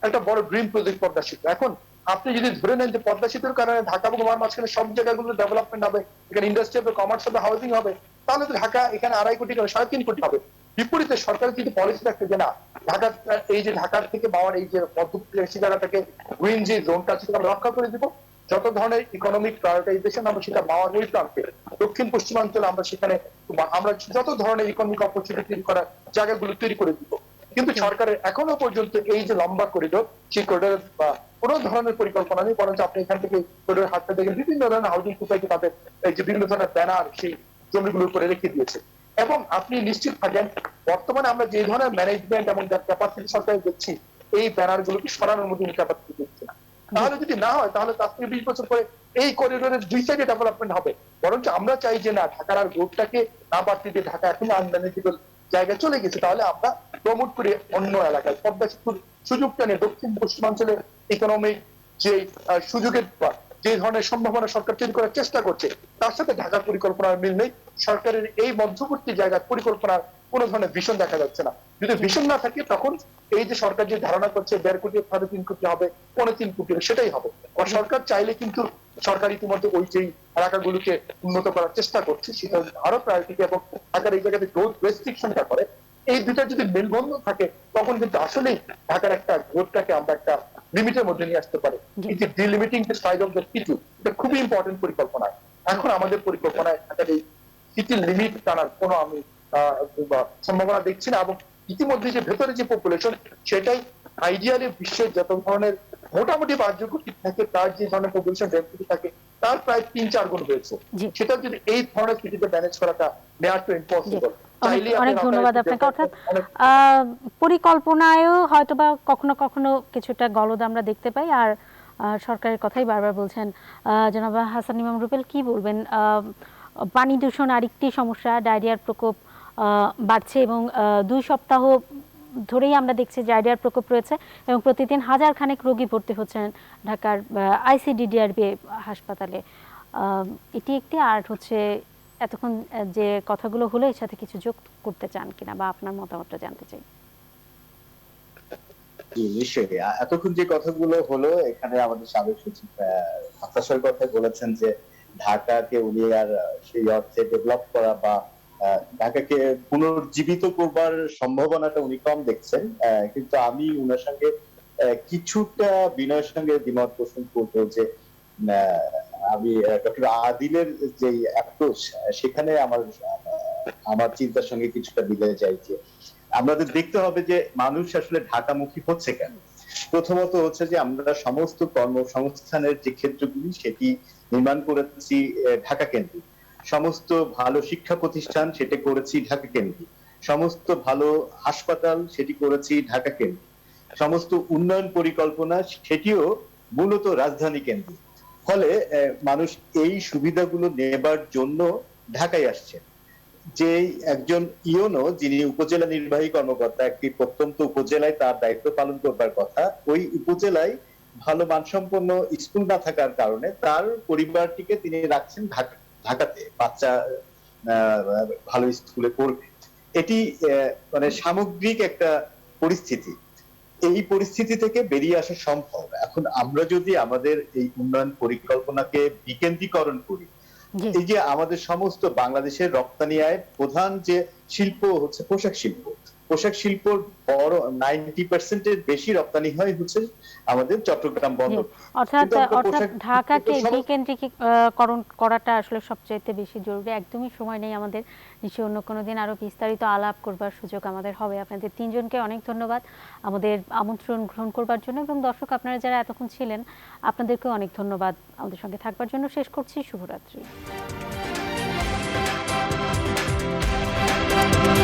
একটা বড় ড্রিম প্রজেক্ট পদ্মা সেতু। এখন আপনি যদি ধরে নেন যে পদ্মা সেতুর কারণে ঢাকা এবং মাওয়ার মাঝখানে সব জায়গাগুলো ডেভেলপমেন্ট হবে, এখানে ইন্ডাস্ট্রি হবে, কমার্স হবে, হাউজিং হবে, তাহলে তো ঢাকা এখানে 2.5 কোটি করে 3.5 কোটি হবে। বিপরীতে সরকারের যদি পলিসি রাখতে যে না, ঢাকা এই যে ঢাকার থেকে মাওয়ার এই যে মধ্যপ্রদেশ সেই জায়গাটাকে গ্রিন যে জোনটা সেটা আমরা রক্ষা করে দিব, যত ধরনের ইকোনমিক প্রায়োরিটাইজেশন আমরা সেটা মাওয়ার ওই প্রান্তে দক্ষিণ পশ্চিমাঞ্চলে আমরা সেখানে আমরা যত ধরনের ইকোনমিক অপরচুনিটি তৈরি করার জায়গাগুলো তৈরি করে দিব। কিন্তু সরকারের এখনো পর্যন্ত এই যে লম্বা করিডোর, সেই করিডোর বা কোনো ধরনের পরিকল্পনা নেই, বরঞ্চ আপনি এখান থেকে করিডোর হাঁটতে দেখেন বিভিন্ন ধরনের হাউজিং সোসাইটি তাদের এই যে বিভিন্ন ধরনের ব্যানার সেই জমিগুলোর উপরে রেখে দিয়েছে। এবং আপনি নিশ্চিত থাকেন বর্তমানে আমরা যে ধরনের ম্যানেজমেন্ট এবং যার ক্যাপাসিটি সরকারে দেখছি, এই ব্যানার গুলোকে সরানোর মতো ক্যাপাসিটি দেখছি না। তাহলে যদি না হয় তাহলে তার থেকে 20 বছর পরে এই করিডোরের 2 সাইডে ডেভেলপমেন্ট হবে। বরঞ্চ আমরা চাই যে না, ঢাকার আর রোডটাকে না বাড়তে দিয়ে ঢাকা এখন আনম্যানেজেবল জায়গায় চলে গেছে, তাহলে আমরা প্রমোট করে অন্য এলাকায় পদ্মা সেতুর সুযোগটা নিয়ে দক্ষিণ পশ্চিমাঞ্চলের ইকোনমিক যে সুযোগের যে ধরনের সম্ভাবনা সরকার তৈরি করার চেষ্টা করছে, তার সাথে ঢাকার পরিকল্পনার মিল নেই। সরকারের এই মধ্যবর্তী জায়গার পরিকল্পনার কোনো ধরনের ভিশন দেখা যাচ্ছে না। যদি ভিশন না থাকে তখন এই যে সরকার যে ধারণা করছে 1.5 কোটি 3.5 কোটি হবে, 3.5 কোটি সেটাই হবে। আর সরকার চাইলে কিন্তু সরকার ইতিমধ্যে ওই যে এলাকাগুলোকে উন্নত করার চেষ্টা করছে, সেটা আরো প্রায়োরিটি এবং ঢাকার এই জায়গাতে গ্রোথ রেস্ট্রিকশনটা করে, এই দুটা যদি মেলবন্ধন থাকে তখন কিন্তু আসলেই ঢাকার একটা গ্রোথটাকে আমরা একটা লিমিটের মধ্যে নিয়ে আসতে পারি। এই যে delimiting the size of the city, এটা খুবই ইম্পর্টেন্ট পরিকল্পনা। এখন আমাদের পরিকল্পনায় ঢাকার এই সিটির লিমিট টানার কোনো আমি সম্ভাবনা দেখছি না। এবং ইতিমধ্যে যে ভেতরে যে পপুলেশন, সেটাই আইডিয়ালি বিশ্বের যত ধরনের মোটামুটি বাসযোগ্য ঠিক থাকে তার যে ধরনের পপুলেশন ডেন্সিটি থাকে তার প্রায় 3-4 গুণ হয়েছে। সেটা যদি এই ধরনের সিটিতে ম্যানেজ করাটা নেওয়ার তো ইম্পসিবল। অনেক ধন্যবাদ আপনাকে। অর্থাৎ পরিকল্পনায়ও হয়তোবা কখনো কখনো কিছুটা গলদ আমরা দেখতে পাই, আর সরকারের কথাই বারবার বলছেন। জনাব হাসান ইমাম রুবেল, কি বলবেন? পানি দূষণ আরেকটি সমস্যা, ডায়রিয়ার প্রকোপ বাড়ছে এবং 2 সপ্তাহ ধরেই আমরা দেখছি ডায়রিয়ার প্রকোপ রয়েছে এবং প্রতিদিন হাজার খানেক রোগী ভর্তি হচ্ছেন ঢাকার আইসিডিডিআরবি হাসপাতালে। এটি একটি, আর হচ্ছে এতক্ষণ যে কথাগুলো হলো এর সাথে কিছু যোগ করতে চান কিনা বা আপনার মতামতটা জানতে চাই। নিশ্চয়ই, এতক্ষণ যে কথাগুলো হলো এখানে আমাদের সাবেক সচিব হতাশার কথা বলেছেন যে ঢাকাকে উনি আর সেই অর্থে ডেভেলপ করা বা ঢাকাকে পুনর্জীবিত করবার সম্ভাবনাটা উনি কম দেখছেন। কিন্তু আমি উনার সঙ্গে কিছুটা বিনয়ের সঙ্গে দ্বিমত পোষণ করবো যে আমি ডক্টর আদিলের যে অ্যাপ্রোচ, সেখানে আমার চিন্তার সঙ্গে কিছুটা মিলে যায় যে আমাদের দেখতে হবে যে মানুষ আসলে ঢাকামুখী হচ্ছে কেন। প্রথমত হচ্ছে যে আমরা সমস্ত কর্মসংস্থানের যে ক্ষেত্রগুলি সেটি নির্মাণ করেছি ঢাকা কেন্দ্রিক, সমস্ত ভালো শিক্ষা প্রতিষ্ঠান সেটি করেছি ঢাকা কেন্দ্রিক, সমস্ত ভালো হাসপাতাল সেটি করেছি ঢাকা কেন্দ্রিক, সমস্ত উন্নয়ন পরিকল্পনা সেটিও মূলত রাজধানী কেন্দ্রিক। ফলে মানুষ এই সুবিধাগুলো নেবার জন্য ঢাকায় আসছে। যে একজন ইওনো যিনি উপজেলা নির্বাহী কর্মকর্তা, একটি প্রত্যন্ত উপজেলায় তার দায়িত্ব পালন করবার কথা, ওই উপজেলায় ভালো মানসম্পন্ন স্কুল না থাকার কারণে তার পরিবারটিকে তিনি রাখছেন ঢাকাতে, বাচ্চা ভালো স্কুলে পড়বে। এটি মানে সামগ্রিক একটা পরিস্থিতি। এই পরিস্থিতি থেকে বেরিয়ে আসা সম্ভব। এখন আমরা যদি আমাদের এই উন্নয়ন পরিকল্পনাকে বিকেন্দ্রীকরণ করি, এই যে আমাদের সমস্ত বাংলাদেশের রপ্তানি আয়ের প্রধান যে শিল্প হচ্ছে পোশাক শিল্প, পোশাক শিল্পর বড় 90% এর বেশি রপ্তানি হয় হচ্ছে আমাদের চট্টগ্রাম বন্দর। অর্থাৎ ঢাকাকে বিকেন্দ্রীকরণ করাটা আসলে সবচেয়ে বেশি জরুরি। একদমই সময় নেই আমাদের, নিশ্চয়ই অন্য কোনো দিন আরো বিস্তারিত আলাপ করবার সুযোগ আমাদের হবে। আপনাদের তিনজনকে অনেক ধন্যবাদ আমাদের আমন্ত্রণ গ্রহণ করবার জন্য, এবং দর্শক আপনারা যারা এতক্ষণ ছিলেন আপনাদেরকেও অনেক ধন্যবাদ আমাদের সঙ্গে থাকবার জন্য। শেষ করছি, শুভরাত্রি। ধন্যবাদ।